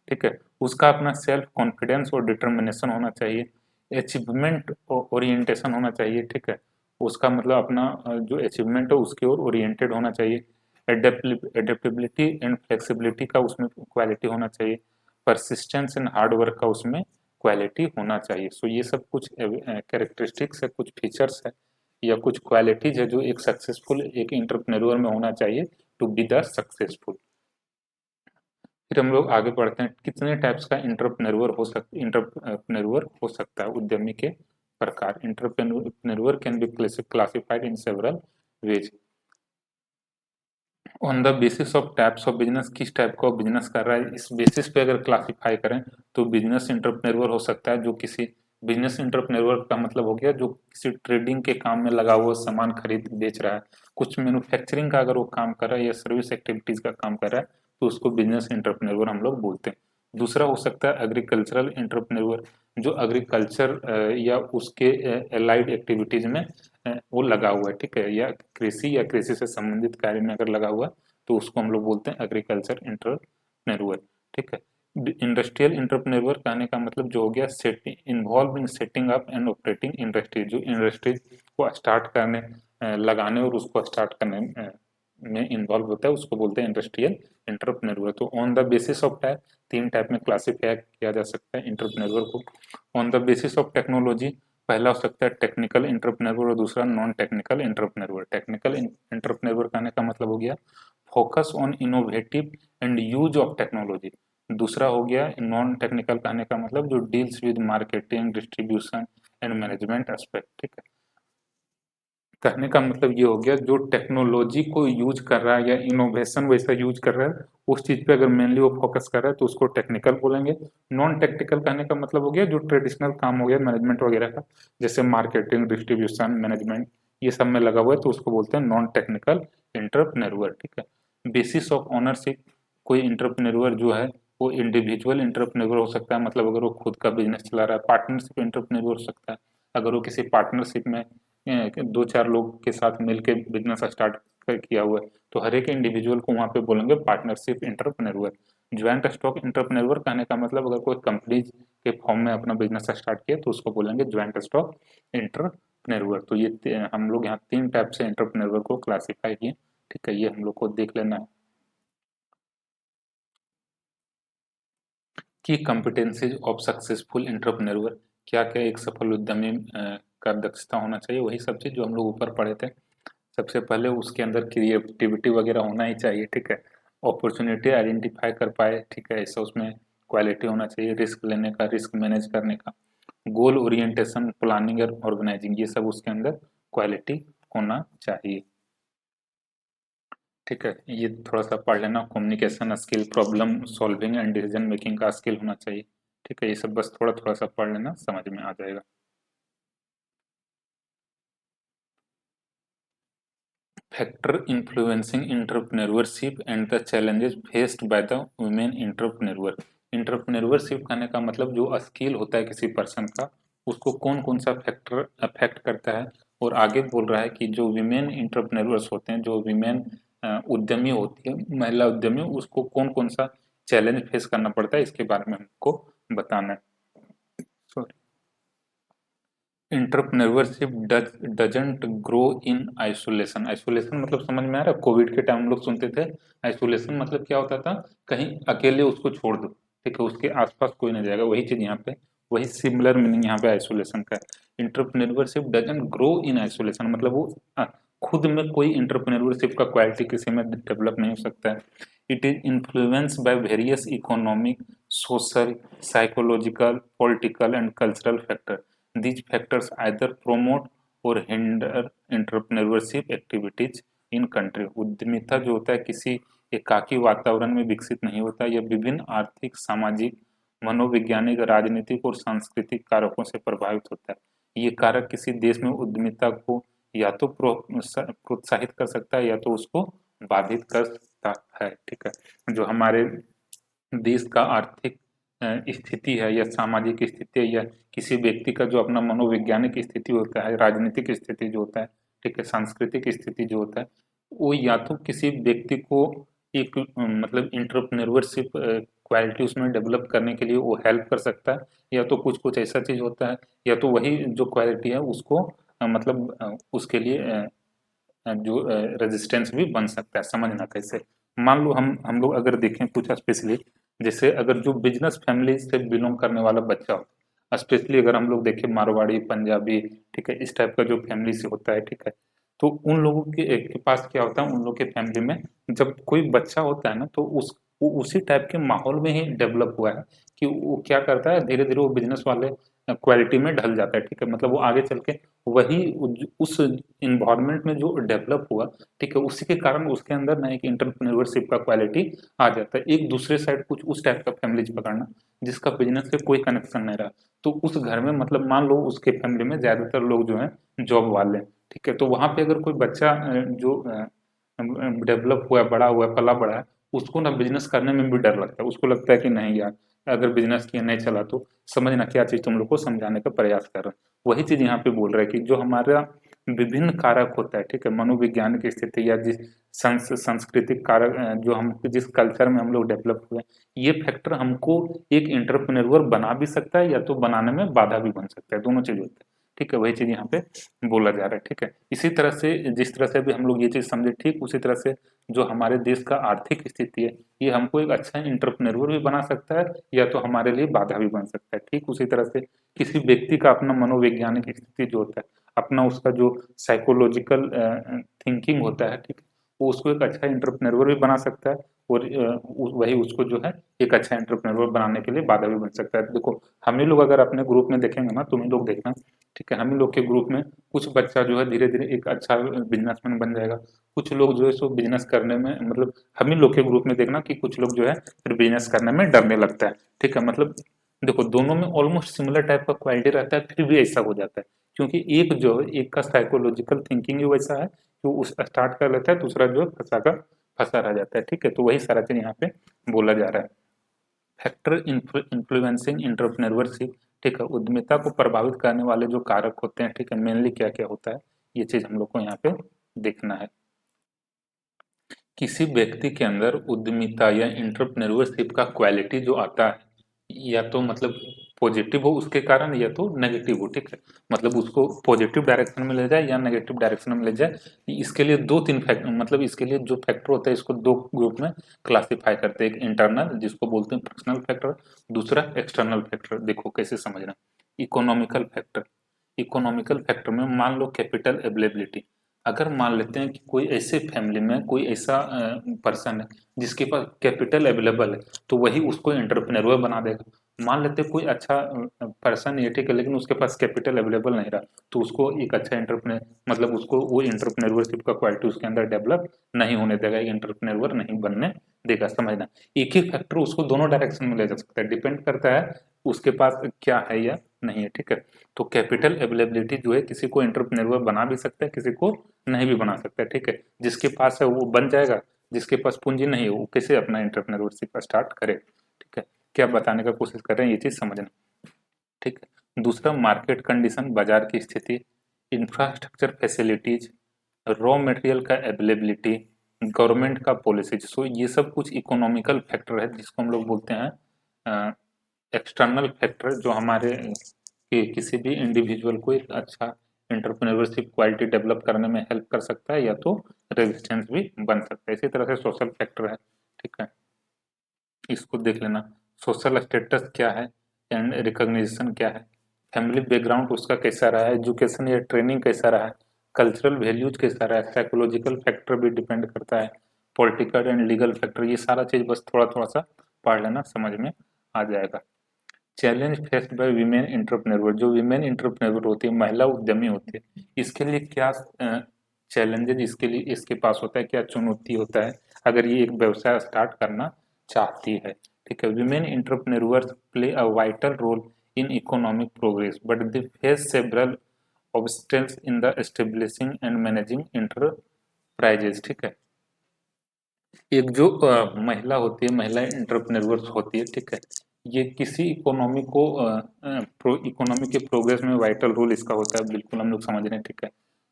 ठीक है। उसका अपना सेल्फ कॉन्फिडेंस और डिटर्मिनेशन होना चाहिए, अचीवमेंट ओरिएंटेशन होना चाहिए, ठीक है। उसका मतलब अपना जो अचीवमेंट है उसकी ओर ओरिएंटेड होना चाहिए। एडेप्टेबिलिटी एंड फ्लेक्सिबिलिटी का उसमें क्वालिटी होना चाहिए। परसिस्टेंस एंड हार्ड वर्क का उसमें क्वालिटी होना चाहिए। सो ये सब कुछ कैरेक्टरिस्टिक्स है, कुछ फीचर्स है या कुछ क्वालिटीज है जो एक सक्सेसफुल एक इंटरप्रेन्योर में होना चाहिए टू बी द सक्सेसफुल। फिर हम लोग आगे बढ़ते हैं, कितने टाइप्स का इंटरप्रेन्योर हो सकता है, उद्यमी के प्रकार। Entrepreneur can be classified in several ways on the basis of types of business. किस टाइप का बिजनेस कर रहा है इस बेसिस पे अगर क्लासिफाई करें तो बिजनेस इंटरप्रेन्योर हो सकता है जो किसी बिजनेस इंटरप्रेन्योर का मतलब हो गया जो किसी ट्रेडिंग के काम में लगा हुआ सामान खरीद बेच रहा है, कुछ मैन्युफैक्चरिंग का अगर वो काम कर रहा है या सर्विस एक्टिविटीज का काम कर रहा है तो उसको बिजनेस इंटरप्रेन्योर हम लोग बोलते हैं। दूसरा हो सकता है एग्रीकल्चरल इंटरप्रेन्योर, जो एग्रीकल्चर या उसके एलाइड एक्टिविटीज में वो लगा हुआ है, ठीक है, या कृषि या कृषि से संबंधित कार्य में अगर लगा हुआ है तो उसको हम लोग बोलते हैं एग्रीकल्चर इंटरप्रेन्योर, ठीक है। इंडस्ट्रियल इंटरप्रेन्योर कहने का मतलब जो हो गया setting involve in setting up and operating industry, जो इंडस्ट्रीज को स्टार्ट करने लगाने और उसको स्टार्ट करने में इन्वॉल्व होता है उसको बोलते हैं इंडस्ट्रियल इंटरप्रेन्योर। तो on the basis of type, तीन टाइप में क्लासिफाई किया जा सकता है इंटरप्रेन्योर को। On the basis of technology, पहला हो सकता है टेक्निकल इंटरप्रेन्योर और दूसरा non technical entrepreneur. Technical entrepreneur कहने का मतलब हो गया focus on innovative and use of technology. दूसरा हो गया नॉन टेक्निकल कहने का मतलब जो deals with marketing distribution and management aspect, ठीक है। कहने का मतलब ये हो गया जो टेक्नोलॉजी को यूज कर रहा है या इनोवेशन वैसा यूज कर रहा है उस चीज पे अगर मेनली वो फोकस कर रहा है तो उसको टेक्निकल बोलेंगे। नॉन टेक्निकल कहने का मतलब हो गया जो ट्रेडिशनल काम हो गया मैनेजमेंट वगैरह का, जैसे मार्केटिंग डिस्ट्रीब्यूशन मैनेजमेंट ये सब में लगा हुआ है तो उसको बोलते हैं नॉन टेक्निकल इंटरप्रेन्योर, ठीक है। बेसिस ऑफ ओनरशिप, कोई इंटरप्रेन्योर जो है वो इंडिविजुअल इंटरप्रेन्योर हो सकता है, मतलब अगर वो खुद का बिजनेस चला रहा है। पार्टनरशिप इंटरप्रेन्योर हो सकता है अगर वो किसी पार्टनरशिप में दो चार लोग के साथ मिलके बिजनेस स्टार्ट किया हुआ है तो हर एक इंडिविजुअल को वहां पे बोलेंगे partnership entrepreneur. Joint stock entrepreneur कहने का मतलब अगर कोई कंपनी के फॉर्म में अपना बिजनेस स्टार्ट किया तो उसको बोलेंगे ज्वाइंट स्टॉक इंटरप्रेन्योर। तो ये हम लोग यहाँ तीन टाइप से इंटरप्रेन्योर को क्लासीफाई किए, ठीक है, ये हम लोग को देख लेना है। की कॉम्पिटेंसीज ऑफ सक्सेसफुल एंटरप्रेन्योर, क्या क्या एक सफल उद्यमी का दक्षता होना चाहिए, वही सब चीज जो हम लोग ऊपर पढ़े थे। सबसे पहले उसके अंदर क्रिएटिविटी वगैरह होना ही चाहिए, ठीक है। अपॉर्चुनिटी आइडेंटिफाई कर पाए, ठीक है, ऐसा उसमें क्वालिटी होना चाहिए। रिस्क लेने का, रिस्क मैनेज करने का, गोल ओरिएंटेशन, प्लानिंग और ऑर्गेनाइजिंग, ये सब उसके अंदर क्वालिटी होना चाहिए, ठीक है। ये थोड़ा सा पढ़ लेना। Communication skill, problem solving and decision making का स्किल होना चाहिए, ठीक है। ये सब बस थोड़ा थोड़ा सा पढ़ लेना, समझ में आ जाएगा। Factor influencing entrepreneurship and the challenges faced by the women entrepreneur. Entrepreneurship करने का मतलब जो स्किल होता है किसी पर्सन का उसको कौन कौन सा फैक्टर अफेक्ट करता है। और आगे बोल रहा है कि जो विमेन एंटरप्रेन्योर्स होते हैं, जो विमेन उद्यमी होती है, महिला उद्यमी, उसको कौन कौन सा चैलेंज फेस करना पड़ता है इसके बारे में हमको बताना है। Entrepreneurship doesn't grow in isolation. Isolation मतलब समझ में आ रहा है, कोविड के टाइम हम लोग सुनते थे आइसोलेशन मतलब क्या होता था, कहीं अकेले उसको छोड़ दो, ठीक है, उसके आसपास कोई नहीं जाएगा, वही चीज यहाँ पे, वही सिमिलर मीनिंग यहाँ पे आइसोलेशन का है। Entrepreneurship doesn't grow in isolation मतलब वो खुद में कोई एंटरप्रेन्योरशिप का क्वालिटी किसी में डेवलप नहीं हो सकता है। It is influence by various economic, social, psychological, political and cultural factor. These factors either promote or hinder entrepreneurship activities in country। उद्यमिता जो होता है किसी एकाकी वातावरण में विकसित नहीं होता, यह विभिन्न आर्थिक, सामाजिक, मनोवैज्ञानिक, राजनीतिक और सांस्कृतिक कारकों से प्रभावित होता है। ये कारक किसी देश में उद्यमिता को या तो प्रोत्साहित कर सकता है या तो उसको बाधित कर सकता है, ठीक है। जो हमारे देश का आर्थिक स्थिति है या सामाजिक स्थिति है या किसी व्यक्ति का जो अपना मनोवैज्ञानिक स्थिति होता है, राजनीतिक स्थिति जो होता है, ठीक है, सांस्कृतिक स्थिति जो होता है, वो या तो किसी व्यक्ति को एक मतलब इंटरप्रेन्योरशिप क्वालिटी उसमें डेवलप करने के लिए वो हेल्प कर सकता है, या तो कुछ कुछ ऐसा चीज होता है, या तो वही जो क्वालिटी है उसको मतलब उसके लिए जो रेजिस्टेंस भी बन सकता है। समझना कैसे, मान लो हम लोग अगर देखें कुछ स्पेशली, जैसे अगर जो बिजनेस फैमिली से बिलोंग करने वाला बच्चा हो, स्पेशली अगर हम लोग देखें मारवाड़ी पंजाबी, ठीक है, इस टाइप का जो फैमिली से होता है, ठीक है, तो उन लोगों के पास क्या होता है, उन लोग के फैमिली में जब कोई बच्चा होता है ना, तो वो उसी टाइप के माहौल में ही डेवलप हुआ है कि वो क्या करता है, धीरे धीरे वो बिजनेस वाले क्वालिटी में ढल जाता है, ठीक है, मतलब वो आगे चल के वही उस इन्वायरमेंट में जो डेवलप हुआ, ठीक है, उसी के कारण उसके अंदर ना एक एंटरप्रेन्योरशिप का क्वालिटी आ जाता है। एक दूसरे साइड कुछ उस टाइप का फैमिली पकड़ना जिसका बिजनेस से कोई कनेक्शन नहीं रहा, तो उस घर में मतलब मान लो उसके फैमिली में ज्यादातर लोग जो है जॉब वाले, ठीक है, तो वहां पे अगर कोई बच्चा जो डेवलप हुआ है, बड़ा हुआ है, पला बड़ा है, उसको ना बिजनेस करने में भी डर लगता है, उसको लगता है कि नहीं यार, अगर बिजनेस किया नहीं चला तो, समझना क्या चीज तुम लोग को समझाने का प्रयास कर रहा हूँ। वही चीज यहाँ पे बोल रहा है कि जो हमारा विभिन्न कारक होता है, ठीक है, मनोवैज्ञानिक स्थिति या जिस सांस्कृतिक कारक जो हम जिस कल्चर में हम लोग डेवलप हुए, ये फैक्टर हमको एक एंटरप्रेन्योर बना भी सकता है या तो बनाने में बाधा भी बन सकता है, दोनों चीज होता है, ठीक है, वही चीज यहाँ पे बोला जा रहा है, ठीक है। इसी तरह से जिस तरह से भी हम लोग ये चीज समझे, ठीक उसी तरह से जो हमारे देश का आर्थिक स्थिति है, ये हमको एक अच्छा एंटरप्रेन्योर भी बना सकता है या तो हमारे लिए बाधा भी बन सकता है। ठीक उसी तरह से किसी व्यक्ति का अपना मनोवैज्ञानिक स्थिति जो होता है, अपना उसका जो साइकोलॉजिकल थिंकिंग होता है, ठीक, वो उसको एक अच्छा एंटरप्रेन्योर भी बना सकता है और वही उसको जो है एक अच्छा एंटरप्रेन्योर बनाने के लिए बाधा भी बन सकता है। देखो हम ही लोग अगर अपने ग्रुप में देखेंगे ना, तुम ही लोग देखना, ठीक है, हम ही लोग के ग्रुप में कुछ बच्चा जो है धीरे धीरे एक अच्छा बिजनेसमैन बन जाएगा, कुछ लोग जो है सो बिजनेस करने में मतलब हम ही लोग के ग्रुप में देखना कि कुछ लोग जो है फिर बिजनेस करने में डरने लगता है, ठीक है, मतलब देखो दोनों में ऑलमोस्ट सिमिलर टाइप का क्वालिटी रहता है, फिर भी ऐसा हो जाता है क्योंकि एक जो है एक का साइकोलॉजिकल थिंकिंग ही वैसा है कि वो उस स्टार्ट कर लेता है, दूसरा जो है फंसा का फंसा रह जाता है, ठीक है, तो वही सारा चीज यहाँ पे बोला जा रहा है। फैक्टर इन्फ्लुएंसिंग एंटरप्रेन्योरशिप, ठीक है, उद्यमिता को प्रभावित करने वाले जो कारक होते हैं, ठीक है, मेनली क्या क्या होता है, ये चीज हम लोग को यहाँ पे देखना है। किसी व्यक्ति के अंदर उद्यमिता या एंटरप्रेन्योरशिप का क्वालिटी जो आता है, या तो मतलब पॉजिटिव हो उसके कारण या तो नेगेटिव हो, ठीक है, मतलब उसको पॉजिटिव डायरेक्शन में ले जाए या नेगेटिव डायरेक्शन में ले जाए, इसके लिए दो तीन फैक्टर, मतलब इसके लिए जो फैक्टर होता है इसको दो ग्रुप में क्लासिफाई करते हैं, एक इंटरनल जिसको बोलते हैं पर्सनल फैक्टर, दूसरा एक्सटर्नल फैक्टर। देखो कैसे समझना, इकोनॉमिकल फैक्टर, इकोनॉमिकल फैक्टर में मान लो कैपिटल अवेलेबिलिटी, अगर मान लेते हैं कि कोई ऐसे फैमिली में कोई ऐसा पर्सन है जिसके पास कैपिटल अवेलेबल है, तो वही उसको एंटरप्रेन्योर बना देगा। मान लेते हैं कोई अच्छा पर्सन है, ठीक है, लेकिन उसके पास कैपिटल अवेलेबल नहीं रहा, तो उसको एक अच्छा एंटरप्रेन्योर मतलब उसको वो एंटरप्रेन्योरशिप का क्वालिटी उसके अंदर डेवलप नहीं होने देगा, एक एंटरप्रेन्योर नहीं बनने देगा। समझना, एक ही फैक्टर उसको दोनों डायरेक्शन में ले जा सकता है, डिपेंड करता है उसके पास क्या है या नहीं है, ठीक है। तो कैपिटल अवेलेबिलिटी जो है किसी को एंटरप्रेन्योर बना भी सकता है, किसी को नहीं भी बना सकता है, ठीक है, जिसके पास है वो बन जाएगा, जिसके पास पूंजी नहीं है वो कैसे अपना एंटरप्रेन्योरशिप स्टार्ट करे, ठीक है, क्या बताने का कोशिश कर रहे हैं ये चीज समझना, ठीक है। दूसरा मार्केट कंडीशन, बाजार की स्थिति, इंफ्रास्ट्रक्चर फैसिलिटीज, रॉ मटेरियल का अवेलेबिलिटी, गवर्नमेंट का पॉलिसीज, सो ये सब कुछ इकोनॉमिकल फैक्टर है जिसको हम लोग बोलते हैं एक्सटर्नल फैक्टर, जो हमारे किसी भी इंडिविजुअल को एक अच्छा एंटरप्रेन्योरशिप क्वालिटी डेवलप करने में हेल्प कर सकता है या तो रेजिस्टेंस भी बन सकता है। इसी तरह से सोशल फैक्टर है, ठीक है, इसको देख लेना, सोशल स्टेटस क्या है एंड रिकॉग्निशन क्या है, फैमिली बैकग्राउंड उसका कैसा रहा है, एजुकेशन या ट्रेनिंग कैसा रहा है, कल्चरल वैल्यूज कैसा रहा है, साइकोलॉजिकल फैक्टर भी डिपेंड करता है, पॉलिटिकल एंड लीगल फैक्टर, ये सारा चीज बस थोड़ा थोड़ा सा पढ़ लेना, समझ में आ जाएगा। Challenge faced by women entrepreneur, जो वीमेन एंटरप्रेन्योर होती है, महिला उद्यमी होती है, इसके लिए क्या चैलेंजेस इसके लिए इसके पास होता है, क्या चुनौती होता है अगर ये एक व्यवसाय स्टार्ट करना चाहती है, ठीक है। Women entrepreneurs play a vital role in economic progress but they face several obstacles in the establishing and managing enterprises, ठीक है। एक जो महिला होती है, महिला एंटरप्रेन्योर्स होती है, ठीक है, ये किसी इकोनॉमी को इकोनॉमी के प्रोग्रेस में वाइटल रोल इसका होता है, बिल्कुल हम लोग समझ रहे हैं, ठीक है।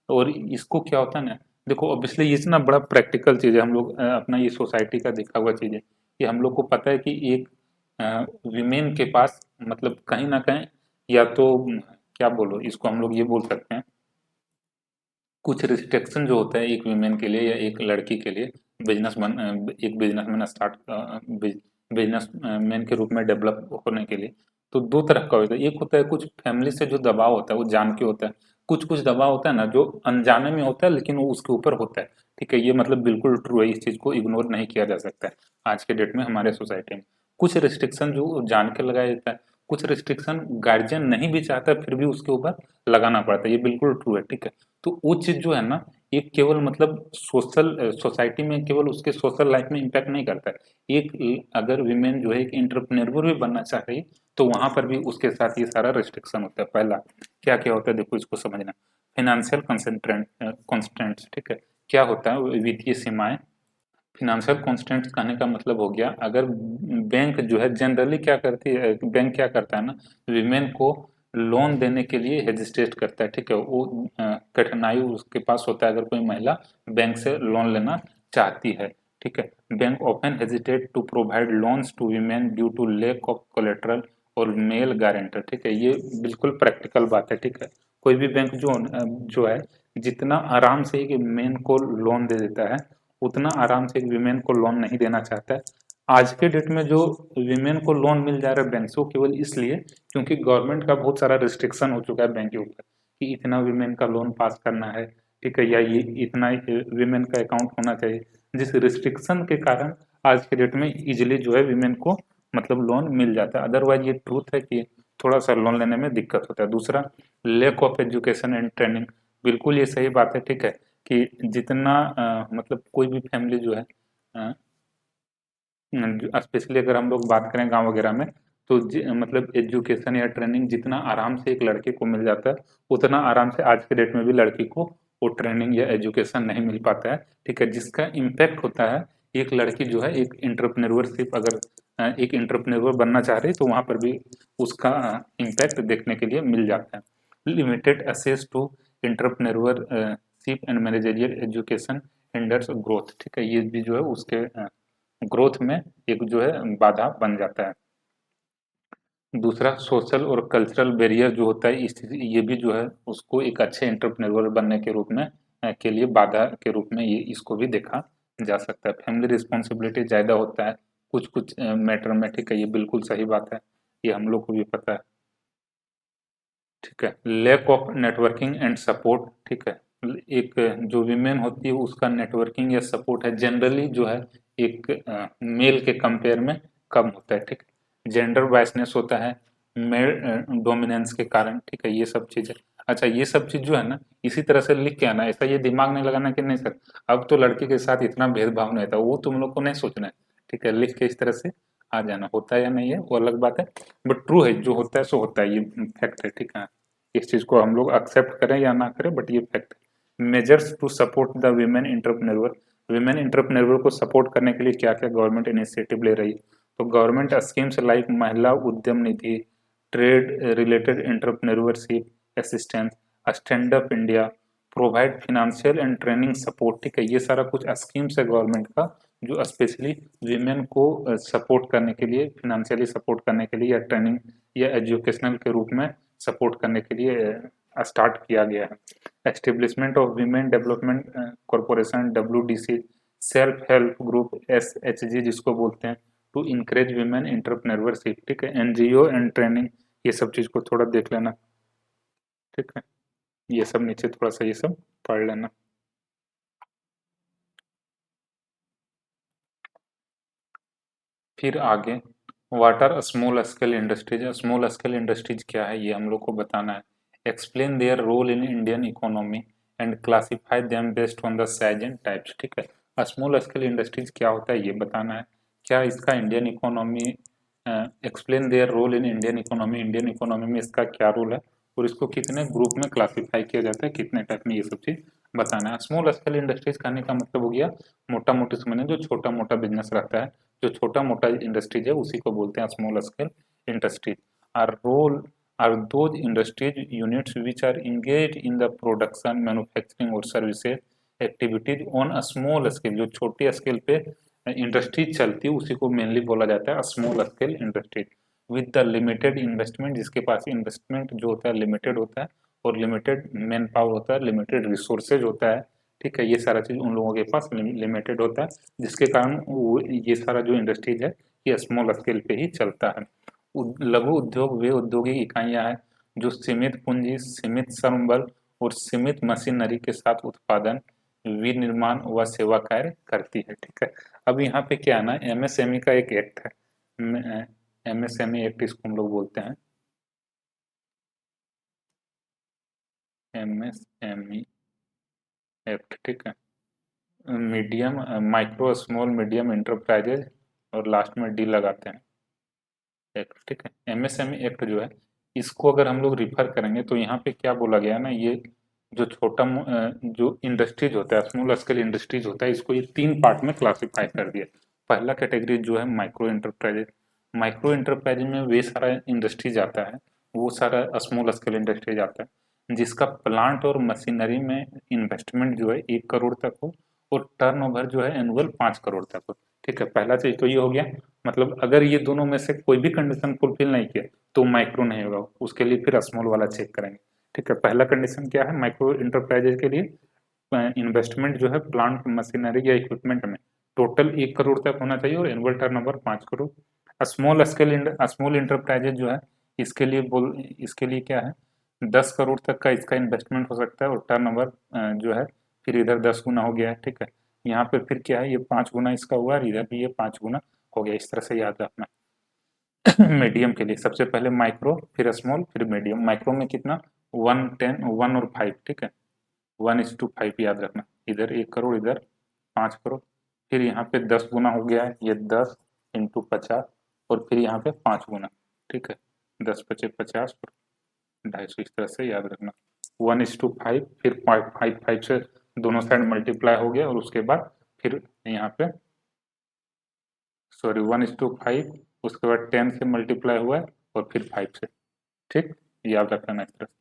और इसको क्या होता है ना, देखो ऑब्वियसली ये ना बड़ा प्रैक्टिकल चीज है, हम लोग अपना ये सोसाइटी का देखा हुआ चीज है कि हम लोग को पता है कि एक विमेन के पास मतलब कहीं ना कहीं या तो क्या बोलो इसको हम लोग ये बोल सकते हैं कुछ रिस्ट्रिक्शन जो होता है एक वीमेन के लिए या एक लड़की के लिए एक बिजनेसमैन स्टार्ट बिजनेस मैन के रूप में डेवलप होने के लिए, तो दो तरह का होता है। एक होता है कुछ फैमिली से जो दबाव होता है वो जान के होता है, कुछ कुछ दबाव होता है ना जो अनजाने में होता है लेकिन वो उसके ऊपर होता है। ठीक है, ये मतलब बिल्कुल ट्रू है, इस चीज को इग्नोर नहीं किया जा सकता है आज के डेट में हमारे सोसाइटी में। कुछ रिस्ट्रिक्शन जो जान के लगाया जाता है, कुछ रिस्ट्रिक्शन गार्जियन नहीं भी चाहता फिर भी उसके ऊपर लगाना पड़ता है, ये बिल्कुल ट्रू है। ठीक है, तो वो चीज जो है ना, ये केवल मतलब सोसाइटी में केवल उसके सोशल लाइफ में इम्पैक्ट नहीं करता है। अगर विमेन जो है एक एंटरप्रेन्योर भी बनना चाह रही है तो वहां पर भी उसके साथ ये सारा रिस्ट्रिक्शन होता है। पहला क्या क्या होता है, देखो इसको समझना। फाइनेंशियल कॉन्स्टेंट्स, ठीक है, क्या होता है वित्तीय सीमाएं। फिनेंशियल कॉन्स्टेंट्स कहने का मतलब हो गया, अगर बैंक जो है जनरली क्या करती है, बैंक क्या करता है ना, विमेन को लोन देने के लिए हेजिटेट करता है। ठीक है, वो कठिनाई उसके पास होता है अगर कोई महिला बैंक से लोन लेना चाहती है। ठीक है, bank often hesitate to provide loans to women due to lack of collateral और मेल गारंटर। ठीक है, ये बिल्कुल प्रैक्टिकल बात है। ठीक है, कोई भी बैंक जो है जितना आराम से एक मेन को लोन दे देता है उतना आराम से एक वीमेन को लोन नहीं देना चाहता है। आज के डेट में जो वीमेन को लोन मिल जा रहा है बैंक से, वो केवल इसलिए क्योंकि गवर्नमेंट का बहुत सारा रिस्ट्रिक्शन हो चुका है बैंक के ऊपर कि इतना वीमेन का लोन पास करना है। ठीक है, या ये इतना वीमेन का अकाउंट होना चाहिए, जिस रिस्ट्रिक्शन के कारण आज के डेट में इजिली जो है वीमेन को मतलब लोन मिल जाता है। अदरवाइज ये ट्रूथ है कि थोड़ा सा लोन लेने में दिक्कत होता है। दूसरा, lack of education and training, बिल्कुल ये सही बात है। ठीक है, कि जितना मतलब कोई भी फैमिली जो है, स्पेशली अगर हम लोग बात करें गांव वगैरह में, तो मतलब एजुकेशन या ट्रेनिंग जितना आराम से एक लड़के को मिल जाता है उतना आराम से आज के डेट में भी लड़की को वो ट्रेनिंग या एजुकेशन नहीं मिल पाता है। ठीक है, जिसका इम्पैक्ट होता है, एक लड़की जो है एक इंटरप्रेन्योरशिप अगर एक इंटरप्रेन्योर बनना चाह रही है तो वहां पर भी उसका इम्पैक्ट देखने के लिए मिल जाता है। Limited access to entrepreneurship and managerial education hinders growth. ठीक है, ये भी जो है उसके ग्रोथ में एक जो है बाधा बन जाता है। दूसरा, सोशल और कल्चरल बैरियर जो होता है ये भी जो है उसको एक अच्छे एंटरप्रेन्योर बनने के रूप में के लिए बाधा के रूप में ये इसको भी देखा जा सकता है। फैमिली रिस्पॉन्सिबिलिटी ज़्यादा होता है कुछ कुछ मैटर में। ठीक है, ये बिल्कुल सही बात है, ये हम लोग को भी पता है। ठीक है, lack of networking and support. ठीक है, एक जो विमेन होती है उसका नेटवर्किंग या सपोर्ट है जनरली जो है एक मेल के कंपेयर में कम होता है। ठीक है, जेंडर बायसनेस होता है मेल डोमिनेंस के कारण। ठीक है, ये सब चीज़ है। अच्छा, ये सब चीज़ जो है ना इसी तरह से लिख के आना, ऐसा ये दिमाग नहीं लगाना कि नहीं सर अब तो लड़की के साथ इतना भेदभाव नहीं होता, वो तुम लोग को नहीं सोचना है। ठीक है, लिख के इस तरह से आ जाना, होता है या नहीं है वो अलग बात है, बट ट्रू है, जो होता है सो होता है, ये फैक्ट है। ठीक है, इस चीज को हम लोग एक्सेप्ट करें या ना करें बट ये फैक्ट है। Measures to support the women entrepreneur, women entrepreneur को सपोर्ट करने के लिए क्या क्या गवर्नमेंट इनिशिएटिव ले रही है, तो government schemes like Mahila Udyam Nidhi, trade related entrepreneurship assistance, stand up India, provide financial and training support. ठीक है, ये सारा कुछ स्कीम्स है गवर्नमेंट का जो स्पेशली वीमेन को सपोर्ट करने के लिए, फिनेंशियली सपोर्ट करने के लिए या ट्रेनिंग या एजुकेशनल के रूप में सपोर्ट करने के लिए स्टार्ट किया गया है। Establishment of women development corporation WDC, self help group SHG जिसको बोलते हैं, टू इंकरेज वीमेन एंटरप्रेन्योरशिप। ठीक है, NGO एंड ट्रेनिंग, ये सब चीज को थोड़ा देख लेना। ठीक है, ये सब नीचे थोड़ा सा ये सब पढ़ लेना। फिर आगे, what are small scale industries, small scale industries क्या है ये हम लोग को बताना है। Explain their role in Indian economy and classify them based on the size and types. ठीक है, स्मॉल स्केल इंडस्ट्रीज क्या होता है ये बताना है। क्या इसका Indian economy, explain their role in Indian economy, Indian economy में इसका क्या रोल है और इसको कितने ग्रुप में क्लासिफाई किया जाता है, कितने टाइप में, ये सब चीज बताना है। स्मॉल स्केल इंडस्ट्रीज कहने का मतलब हो गया मोटा मोटी समझने, जो छोटा मोटा बिजनेस रहता है, जो छोटा मोटा इंडस्ट्रीज है उसी को बोलते हैं small scale industries. Are role are those industries units which are engage in the production manufacturing और services activities on a small scale, जो छोटी स्केल पे इंडस्ट्रीज चलती है उसी को मेनली बोला जाता है small scale industries. With the limited investment, जिसके पास इन्वेस्टमेंट जो होता है लिमिटेड होता है और लिमिटेड मैन पावर होता है, लिमिटेड रिसोर्सेज होता है, ठीक है। ये सारा चीज़ उन लोगों के पास लिमिटेड होता है, जिसके कारण ये सारा जो इंडस्ट्रीज है ये स्मॉल स्केल पे ही चलता है। लघु उद्योग वे औद्योगिक इकाइयां हैं जो सीमित पूंजी, सीमित श्रम बल और सीमित मशीनरी के साथ उत्पादन, विनिर्माण व सेवा कार्य करती है, ठीक है। अब यहाँ पे क्या है ना, एमएसएमई का एक एक्ट है, एमएसएमई एक्ट इसको हम लोग बोलते हैं, एमएसएमई एक्ट, ठीक है। Medium, micro small medium enterprises और लास्ट में डी लगाते हैं एक्ट, ठीक है। एमएसएमई एक्ट जो है, इसको अगर हम लोग रिफर करेंगे तो यहाँ पे क्या बोला गया ना, ये जो जो इंडस्ट्रीज होता है, स्मॉल स्केल इंडस्ट्रीज होता है, इसको ये तीन पार्ट में क्लासिफाई कर दिया। पहला कैटेगरी जो है माइक्रो इंटरप्राइजेज, माइक्रो इंटरप्राइजेज में वे सारा इंडस्ट्रीज आता है, वो सारा स्मॉल स्केल इंडस्ट्रीज आता है जिसका प्लांट और मशीनरी में इन्वेस्टमेंट जो है 1 करोड़ तक हो और टर्नओवर जो है एनुअल 5 करोड़ तक हो, ठीक है। पहला चीज तो ये हो गया, मतलब अगर ये दोनों में से कोई भी कंडीशन फुलफिल नहीं किया तो माइक्रो नहीं होगा, उसके लिए फिर स्मॉल वाला चेक करेंगे, ठीक है। पहला कंडीशन क्या है माइक्रो इंटरप्राइजेज के लिए, इन्वेस्टमेंट जो है प्लांट मशीनरी या इक्विपमेंट में टोटल 1 करोड़ तक होना चाहिए और annual turnover 5 crore. Small enterprises जो है, इसके लिए क्या है, 10 करोड़ तक का इसका इन्वेस्टमेंट हो सकता है और टर्नओवर जो है फिर इधर 10 गुना हो गया है, ठीक है। यहाँ पे फिर क्या है, ये 5 गुना इसका हुआ और इधर भी ये 5 गुना हो गया, इस तरह से याद रखना। मीडियम के लिए सबसे पहले माइक्रो, फिर स्मॉल, फिर मीडियम। माइक्रो में कितना, 1, 10, 1 और 5, ठीक है, 1:5 याद रखना। इधर 1 करोड़, इधर 5 करोड़, फिर यहाँ पे 10 गुना हो गया है, ये 10 × 50 और फिर यहाँ पे 5 गुना, ठीक है। 10×5 = 50 और 250, इस तरह से याद रखना। 1:5, फिर 5 से दोनों साइड मल्टीप्लाई हो गया और उसके बाद फिर यहाँ पे, सॉरी, 1:5, उसके बाद 10 से मल्टीप्लाई हुआ है और फिर 5 से, ठीक, याद रखना इस तरह से।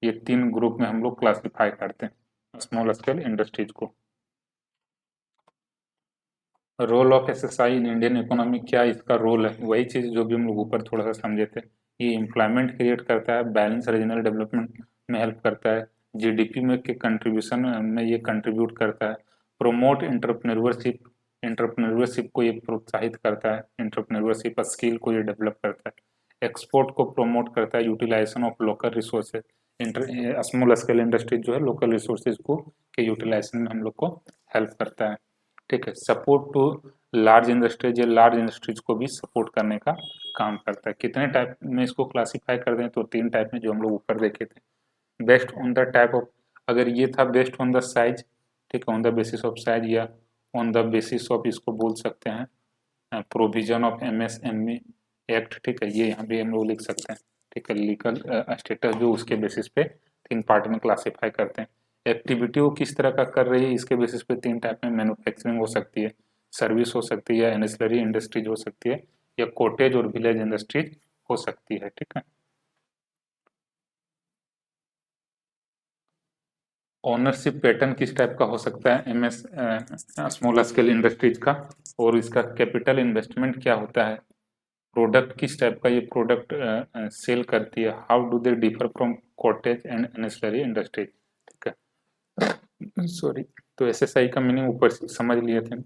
ये तीन ग्रुप में हम लोग क्लासिफाई करते हैं स्मॉल स्केल इंडस्ट्रीज को। Role of SSI in Indian economy, क्या इसका रोल है, वही चीज़ जो भी हम लोग ऊपर थोड़ा सा समझे थे। ये एम्प्लॉयमेंट क्रिएट करता है, बैलेंस रीजनल डेवलपमेंट में हेल्प करता है, जीडीपी में के कंट्रीब्यूशन में ये कंट्रीब्यूट करता है, प्रोमोट एंटरप्रेन्योरशिप, एंटरप्रेन्योरशिप को ये प्रोत्साहित करता है, एंटरप्रेन्योरशिप स्किल को ये डेवलप करता है, एक्सपोर्ट को प्रमोट करता है, utilisation of local resources, small scale industries जो है लोकल रिसोर्सेज को के यूटिलाइजेशन में हम लोग को हेल्प करता है, ठीक है। सपोर्ट टू लार्ज इंडस्ट्रीज, ये लार्ज इंडस्ट्रीज को भी सपोर्ट करने का काम करता है। कितने टाइप में इसको क्लासिफाई कर दें तो 3 टाइप में, जो हम लोग ऊपर देखे थे। Based on the type of, अगर ये था बेस्ड ऑन द साइज, ठीक है, on the basis of size, या ऑन द बेसिस ऑफ, इसको बोल सकते हैं प्रोविजन ऑफ एमएसएमई एक्ट, ठीक है, ये यहाँ भी हम लोग लिख सकते हैं, ठीक है। लीगल स्टेटस जो उसके बेसिस पे 3 पार्ट में क्लासिफाई करते हैं। एक्टिविटी वो किस तरह का कर रही है, इसके बेसिस पे 3 टाइप में, मैन्युफैक्चरिंग हो सकती है, सर्विस हो सकती है, या एनेसिलरी इंडस्ट्रीज हो सकती है, या कॉटेज और विलेज इंडस्ट्रीज हो सकती है, ठीक है। ओनरशिप पैटर्न किस टाइप का हो सकता है एमएस स्मॉल स्केल इंडस्ट्रीज का, और इसका कैपिटल इन्वेस्टमेंट क्या होता है, प्रोडक्ट किस टाइप का ये प्रोडक्ट सेल करती है, how do they differ from cottage and ancillary industries, ठीक है। सॉरी, तो एसएसआई का मीनिंग ऊपर से समझ लिए थे।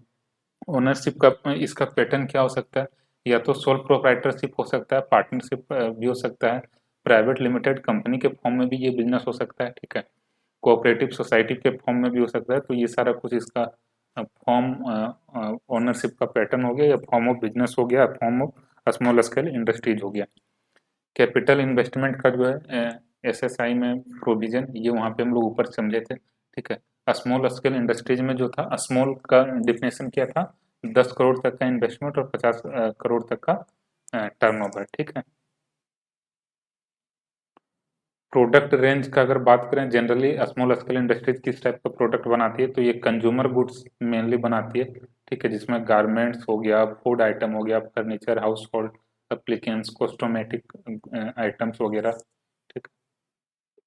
ओनरशिप का इसका पैटर्न क्या हो सकता है, या तो सोल प्रोप्राइटरशिप हो सकता है, पार्टनरशिप भी हो सकता है, प्राइवेट लिमिटेड कंपनी के फॉर्म में भी ये बिजनेस हो सकता है, ठीक है, कोऑपरेटिव सोसाइटी के फॉर्म में भी हो सकता है। तो ये सारा कुछ इसका फॉर्म ओनरशिप का पैटर्न हो गया, या फॉर्म ऑफ बिजनेस हो गया, form of small scale industries हो गया। कैपिटल इन्वेस्टमेंट का जो है एसएसआई में प्रोविजन, ये वहाँ पे हम लोग ऊपर समझे थे, ठीक है। स्मॉल स्केल इंडस्ट्रीज में जो था, स्मॉल का डिफिनेशन क्या था, 10 करोड़ तक का इन्वेस्टमेंट और 50 करोड़ तक का टर्नओवर, ठीक है। प्रोडक्ट रेंज का अगर बात करें, जनरली स्मॉल स्केल इंडस्ट्रीज किस टाइप का प्रोडक्ट बनाती है, तो ये कंज्यूमर गुड्स मेनली बनाती है, ठीक है, जिसमें गारमेंट्स हो गया, फूड आइटम हो गया, furniture, household applicants, cosmetic items वगैरह, ठीक।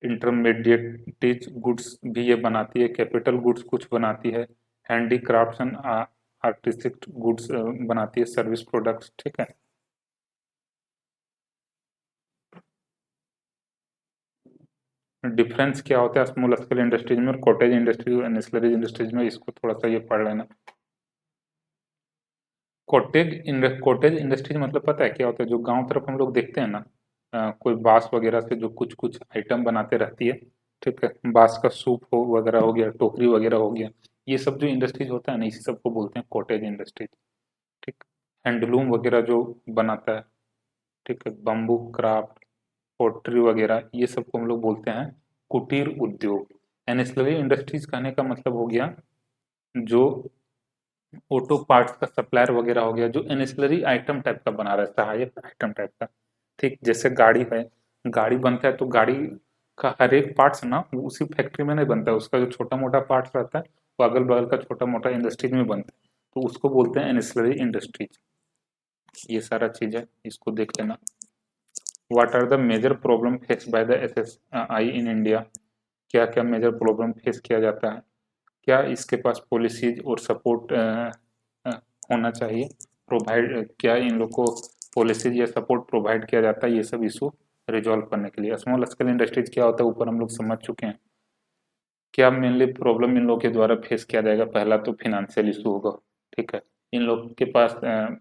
इंटरमीडिएट गुड्स भी ये बनाती है, कैपिटल गुड्स कुछ बनाती है, हैंडीक्राफ्ट्स एंड आर्टिस्टिक गुड्स बनाती है, सर्विस प्रोडक्ट्स, ठीक है। डिफरेंस क्या होता है स्मॉल स्केल इंडस्ट्रीज में और कॉटेज इंडस्ट्री और एंसिलरी इंडस्ट्रीज में, इसको थोड़ा सा ये पढ़ लेना। कॉटेज इंडस्ट्रीज मतलब पता है क्या होता है, जो गांव तरफ हम लोग देखते हैं ना, कोई बांस वगैरह से जो कुछ कुछ आइटम बनाते रहती है, ठीक है, बांस का सूप हो वगैरह हो गया, टोकरी वगैरह हो गया, ये सब जो इंडस्ट्रीज होता है ना, इसी सब को बोलते हैं कॉटेज इंडस्ट्रीज। ठीक, हैंडलूम वगैरह जो बनाता है, ठीक है, बम्बू क्राफ्ट, पोट्री वगैरह, ये सब को हम लोग बोलते हैं कुटीर उद्योग। एनएसलवी इंडस्ट्रीज कहने का मतलब हो गया जो ऑटो पार्ट्स का सप्लायर वगैरह हो गया, जो एनेसिलरी आइटम टाइप का बना रहा है, सहायक आइटम टाइप का। ठीक, जैसे गाड़ी है, गाड़ी बनता है तो गाड़ी का हर एक पार्ट्स ना वो उसी फैक्ट्री में नहीं बनता है, उसका जो छोटा मोटा पार्ट्स रहता है वो अगल बगल का छोटा मोटा इंडस्ट्रीज में बनता है, तो उसको बोलते हैं एनेसिलरी इंडस्ट्रीज। ये सारा चीज है, इसको देख लेना। What are the major problem face by the SSI in India? क्या क्या मेजर प्रॉब्लम फेस किया जाता है? क्या इसके पास पॉलिसीज और सपोर्ट होना चाहिए, प्रोवाइड, क्या इन लोग को पॉलिसीज या सपोर्ट प्रोवाइड किया जाता है ये सब इशू रिजॉल्व करने के लिए? स्मॉल स्केल इंडस्ट्रीज क्या होता है ऊपर हम लोग समझ चुके हैं। क्या मेनली प्रॉब्लम इन लोग के द्वारा फेस किया जाएगा? पहला तो फिनेंशियल इशू होगा, ठीक है, इन लोग के पास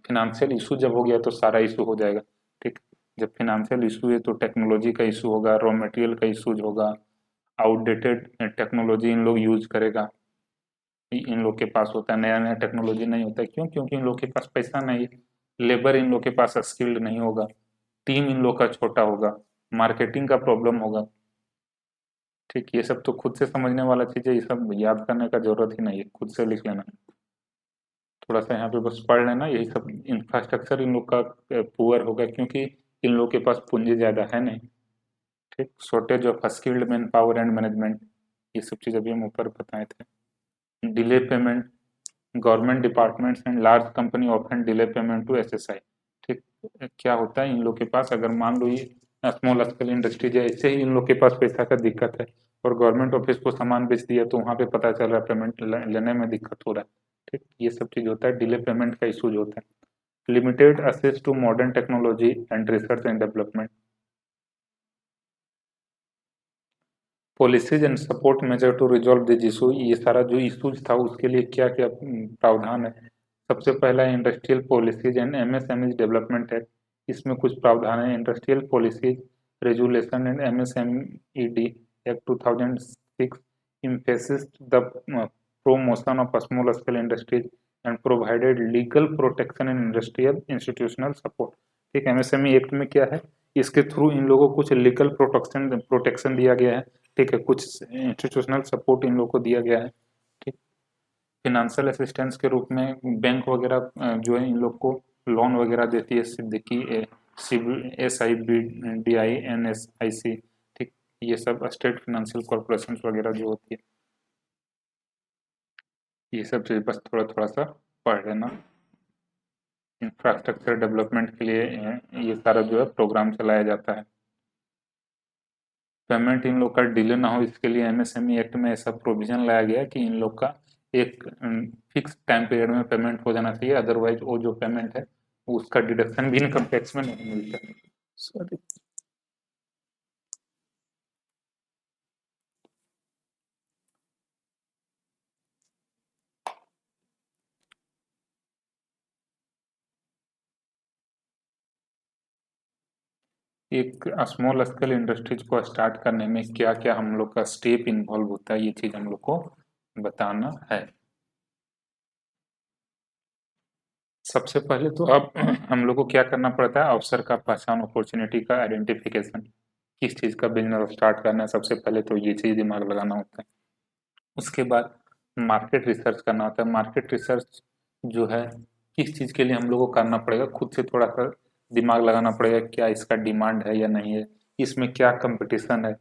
फिनेंशियल इशू जब हो गया तो सारा इशू हो जाएगा। ठीक, जब फिनेंशियल इशू है तो टेक्नोलॉजी का इशू होगा, रॉ मटेरियल का इशूज होगा, आउटडेटेड टेक्नोलॉजी इन लोग यूज करेगा, इन लोग के पास होता है, नया नया टेक्नोलॉजी नहीं होता है। क्यों? क्योंकि इन लोग के पास पैसा नहीं है, लेबर इन लोग के पास स्किल्ड नहीं होगा, टीम इन लोग का छोटा होगा, मार्केटिंग का प्रॉब्लम होगा। ठीक, ये सब तो खुद से समझने वाला चीज़ है, ये सब याद करने का जरूरत ही नहीं है, खुद से लिख लेना। थोड़ा सा यहाँ पे बस पढ़ लेना, यही सब इंफ्रास्ट्रक्चर इन लोग का पुअर होगा क्योंकि इन लोग के पास पूंजी ज़्यादा है नहीं। ठीक, shortage of skilled manpower and management, ये सब चीज़ अभी हम ऊपर बताए थे। Delay payment, government departments and large company often delay payment to SSI. ठीक, क्या होता है इन लोग के पास, अगर मान लो ये स्मॉल स्केल इंडस्ट्रीज है, ऐसे ही इन लोग के पास पैसा का दिक्कत है और गवर्नमेंट ऑफिस को सामान बेच दिया तो वहाँ पे पता चल रहा है पेमेंट लेने में दिक्कत हो रहा है। ठीक, ये सब चीज़ होता है, डिले पेमेंट का इशूज होता है। Limited access to modern technology and research and development, policies and support measure to resolve this issue, ये सारा जो इशूज था उसके लिए क्या क्या प्रावधान है। सबसे पहला है industrial policies and MSME development act, इसमें कुछ प्रावधान है। Industrial policies resolution and MSMED act 2006 emphasized the promotion of small scale industries and provided legal protection and industrial institutional support। ठीक, एमएसएमई एक्ट में क्या है, इसके थ्रू इन लोगों को कुछ लीगल प्रोटेक्शन प्रोटेक्शन दिया गया है, ठीक है, कुछ इंस्टीट्यूशनल सपोर्ट इन लोगों को दिया गया है। ठीक, फिनेंशियल असिस्टेंस के रूप में बैंक वगैरह जो है इन लोग को लोन वगैरह देती है, Siddiqui S I B D I N S I C. ठीक, ये सब स्टेट फिनेंशियल कॉरपोरेशन वगैरह जो होती है, ये सब चीज़ बस थोड़ा थोड़ा सा पढ़ लेना। इंफ्रास्ट्रक्चर डेवलपमेंट के लिए ये सारा जो है प्रोग्राम चलाया जाता है। पेमेंट इन लोग का डिले ना हो इसके लिए एमएसएमई एक्ट में ऐसा प्रोविजन लाया गया कि इन लोग का एक फिक्स टाइम पीरियड में पेमेंट हो जाना चाहिए, अदरवाइज वो जो पेमेंट है उसका डिडक्शन भी इनकम टैक्स में नहीं मिलता। सॉरी, एक स्मॉल स्केल इंडस्ट्रीज को स्टार्ट करने में क्या क्या हम लोग का स्टेप इन्वॉल्व होता है, ये चीज हम लोग को बताना है। सबसे पहले तो अब हम लोग को क्या करना पड़ता है, अवसर का पहचान, अपॉर्चुनिटी का आइडेंटिफिकेशन, किस चीज़ का बिजनेस स्टार्ट करना है, सबसे पहले तो ये चीज़ दिमाग लगाना होता है। उसके बाद मार्केट रिसर्च करना होता है। मार्केट रिसर्च जो है किस चीज़ के लिए हम लोग को करना पड़ेगा, खुद से थोड़ा सा दिमाग लगाना पड़ेगा, क्या इसका डिमांड है या नहीं है, इसमें क्या कंपटीशन है,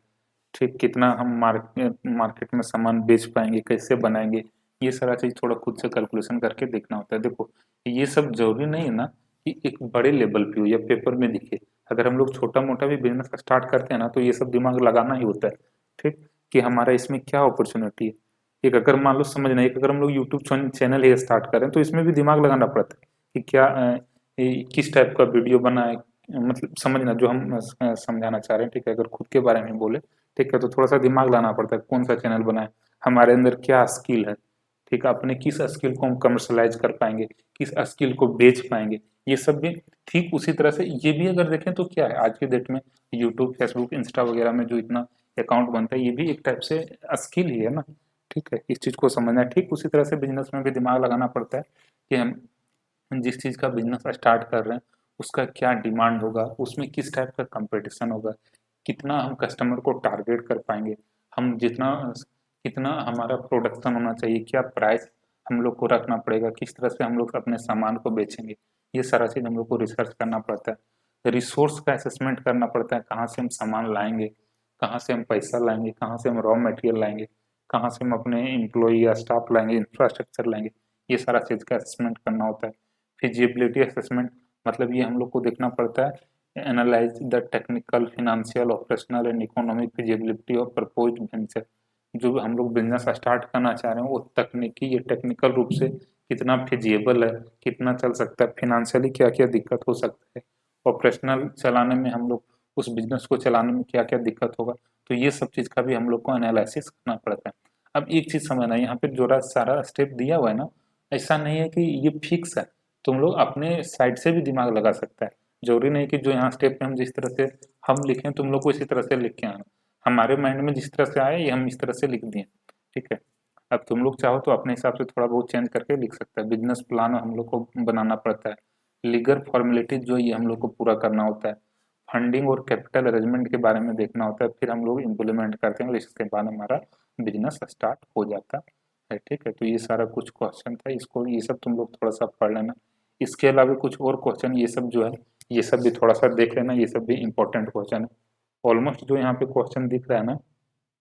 ठीक, कितना हम मार्केट में सामान बेच पाएंगे, कैसे बनाएंगे, ये सारा चीज़ थोड़ा खुद से कैलकुलेशन करके देखना होता है। देखो, ये सब जरूरी नहीं है ना कि एक बड़े लेवल पे हो या पेपर में दिखे, अगर हम लोग छोटा मोटा भी बिजनेस स्टार्ट करते हैं ना तो ये सब दिमाग लगाना ही होता है। ठीक, कि हमारा इसमें क्या अपॉर्चुनिटी है। एक अगर मान लो समझना, एक अगर हम लोग यूट्यूब चैनल ही स्टार्ट करें तो इसमें भी दिमाग लगाना पड़ता है कि क्या किस टाइप का वीडियो बनाए, मतलब समझना जो हम समझाना चाह रहे हैं। ठीक है, अगर खुद के बारे में बोले ठीक है। तो थोड़ा सा दिमाग लाना पड़ता है, कौन सा चैनल बनाए, हमारे अंदर क्या स्किल है, ठीक है, अपने किस स्किल को हम कमर्शलाइज कर पाएंगे, किस स्किल को बेच पाएंगे, ये सब भी ठीक उसी तरह से ये भी अगर देखें तो क्या है आज के डेट में यूट्यूब, फेसबुक, इंस्टा वगैरह में जो इतना अकाउंट बनता है, ये भी एक टाइप से स्किल ही है ना। ठीक है, इस चीज को समझना है। ठीक उसी तरह से बिजनेस में भी दिमाग लगाना पड़ता है कि हम जिस चीज का बिजनेस स्टार्ट कर रहे हैं उसका क्या डिमांड होगा, उसमें किस टाइप का कंपटीशन होगा, कितना हम कस्टमर को टारगेट कर पाएंगे, हम जितना कितना हमारा प्रोडक्शन होना चाहिए, क्या प्राइस हम लोग को रखना पड़ेगा, किस तरह से हम लोग अपने सामान को बेचेंगे, ये सारा चीज हम लोग को रिसर्च करना पड़ता है। रिसोर्स का असेसमेंट करना पड़ता है, कहाँ से हम सामान लाएंगे, कहाँ से हम पैसा लाएंगे, कहाँ से हम रॉ मटेरियल लाएंगे, कहाँ से हम अपने एम्प्लॉय या स्टाफ लाएंगे, इंफ्रास्ट्रक्चर लाएंगे, ये सारा चीज का असेसमेंट करना होता है। फिजिबिलिटी असेसमेंट मतलब ये हम लोग को देखना पड़ता है, analyse the technical, financial, operational and economic feasibility of proposed venture. जो हम लोग बिजनेस स्टार्ट करना चाह रहे हैं वो तकनीकी या टेक्निकल रूप से कितना फिजिबल है, कितना चल सकता है, फिनेंशियली क्या क्या दिक्कत हो सकता है, ऑपरेशनल चलाने में हम लोग उस बिजनेस को चलाने में क्या क्या दिक्कत होगा। तो ये सब चीज़ का भी हम लोग को एनालिसिस करना पड़ता है। अब एक चीज़ समझना, यहाँ पे जो सारा स्टेप दिया हुआ है ना, ऐसा नहीं है कि ये फिक्स है, तुम लोग अपने साइड से भी दिमाग लगा सकता है। जरूरी नहीं कि जो यहाँ स्टेप पे हम जिस तरह से हम लिखें तुम लोग को इसी तरह से लिख के आना, हमारे माइंड में जिस तरह से आए ये हम इस तरह से लिख दिए। ठीक है, अब तुम लोग चाहो तो अपने हिसाब से थोड़ा बहुत चेंज करके लिख सकते हैं। बिजनेस प्लान हम लोग को बनाना पड़ता है, लीगल फॉर्मेलिटीज जो ये हम लोग को पूरा करना होता है, फंडिंग और कैपिटल अरेंजमेंट के बारे में देखना होता है, फिर हम लोग इम्प्लीमेंट करते हैं और इसके बाद हमारा बिजनेस स्टार्ट हो जाता है। ठीक है, तो ये सारा कुछ क्वेश्चन था, इसको ये सब तुम लोग थोड़ा सा पढ़ लेना। इसके अलावा कुछ और क्वेश्चन ये सब जो है ये सब भी थोड़ा सा देख लेना, ये सब भी इम्पोर्टेंट क्वेश्चन है। ऑलमोस्ट जो यहाँ पे क्वेश्चन दिख रहा है ना,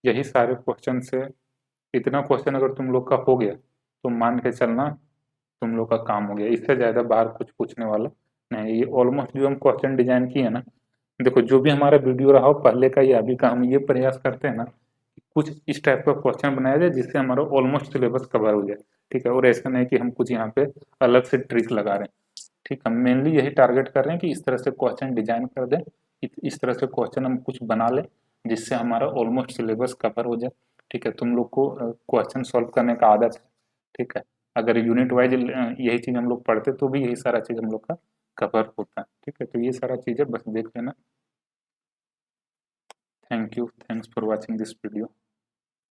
यही सारे क्वेश्चन से इतना क्वेश्चन अगर तुम लोग का हो गया तो मान के चलना तुम लोग का काम हो गया, इससे ज़्यादा बाहर कुछ पूछने वाला नहीं। ये ऑलमोस्ट जो हम क्वेश्चन डिजाइन किए ना, देखो जो भी हमारा वीडियो रहा हो पहले का या अभी का, हम ये प्रयास करते हैं ना कि कुछ इस टाइप का क्वेश्चन बनाया जाए जिससे हमारा ऑलमोस्ट सिलेबस कवर हो जाए। ठीक है, और ऐसा नहीं कि हम कुछ यहाँ पे अलग से ट्रिक लगा रहे हैं। ठीक है, हम मेनली यही टारगेट कर रहे हैं कि इस तरह से क्वेश्चन डिजाइन कर दें, इस तरह से क्वेश्चन हम कुछ बना लें जिससे हमारा ऑलमोस्ट सिलेबस कवर हो जाए। ठीक है, तुम लोग को क्वेश्चन सॉल्व करने का आदत है। ठीक है, अगर यूनिट वाइज यही चीज़ हम लोग पढ़ते तो भी यही सारा चीज़ हम लोग का कवर होता है। ठीक है, तो ये सारा चीज़ें बस देख लेना। Thank you, thanks for watching this video.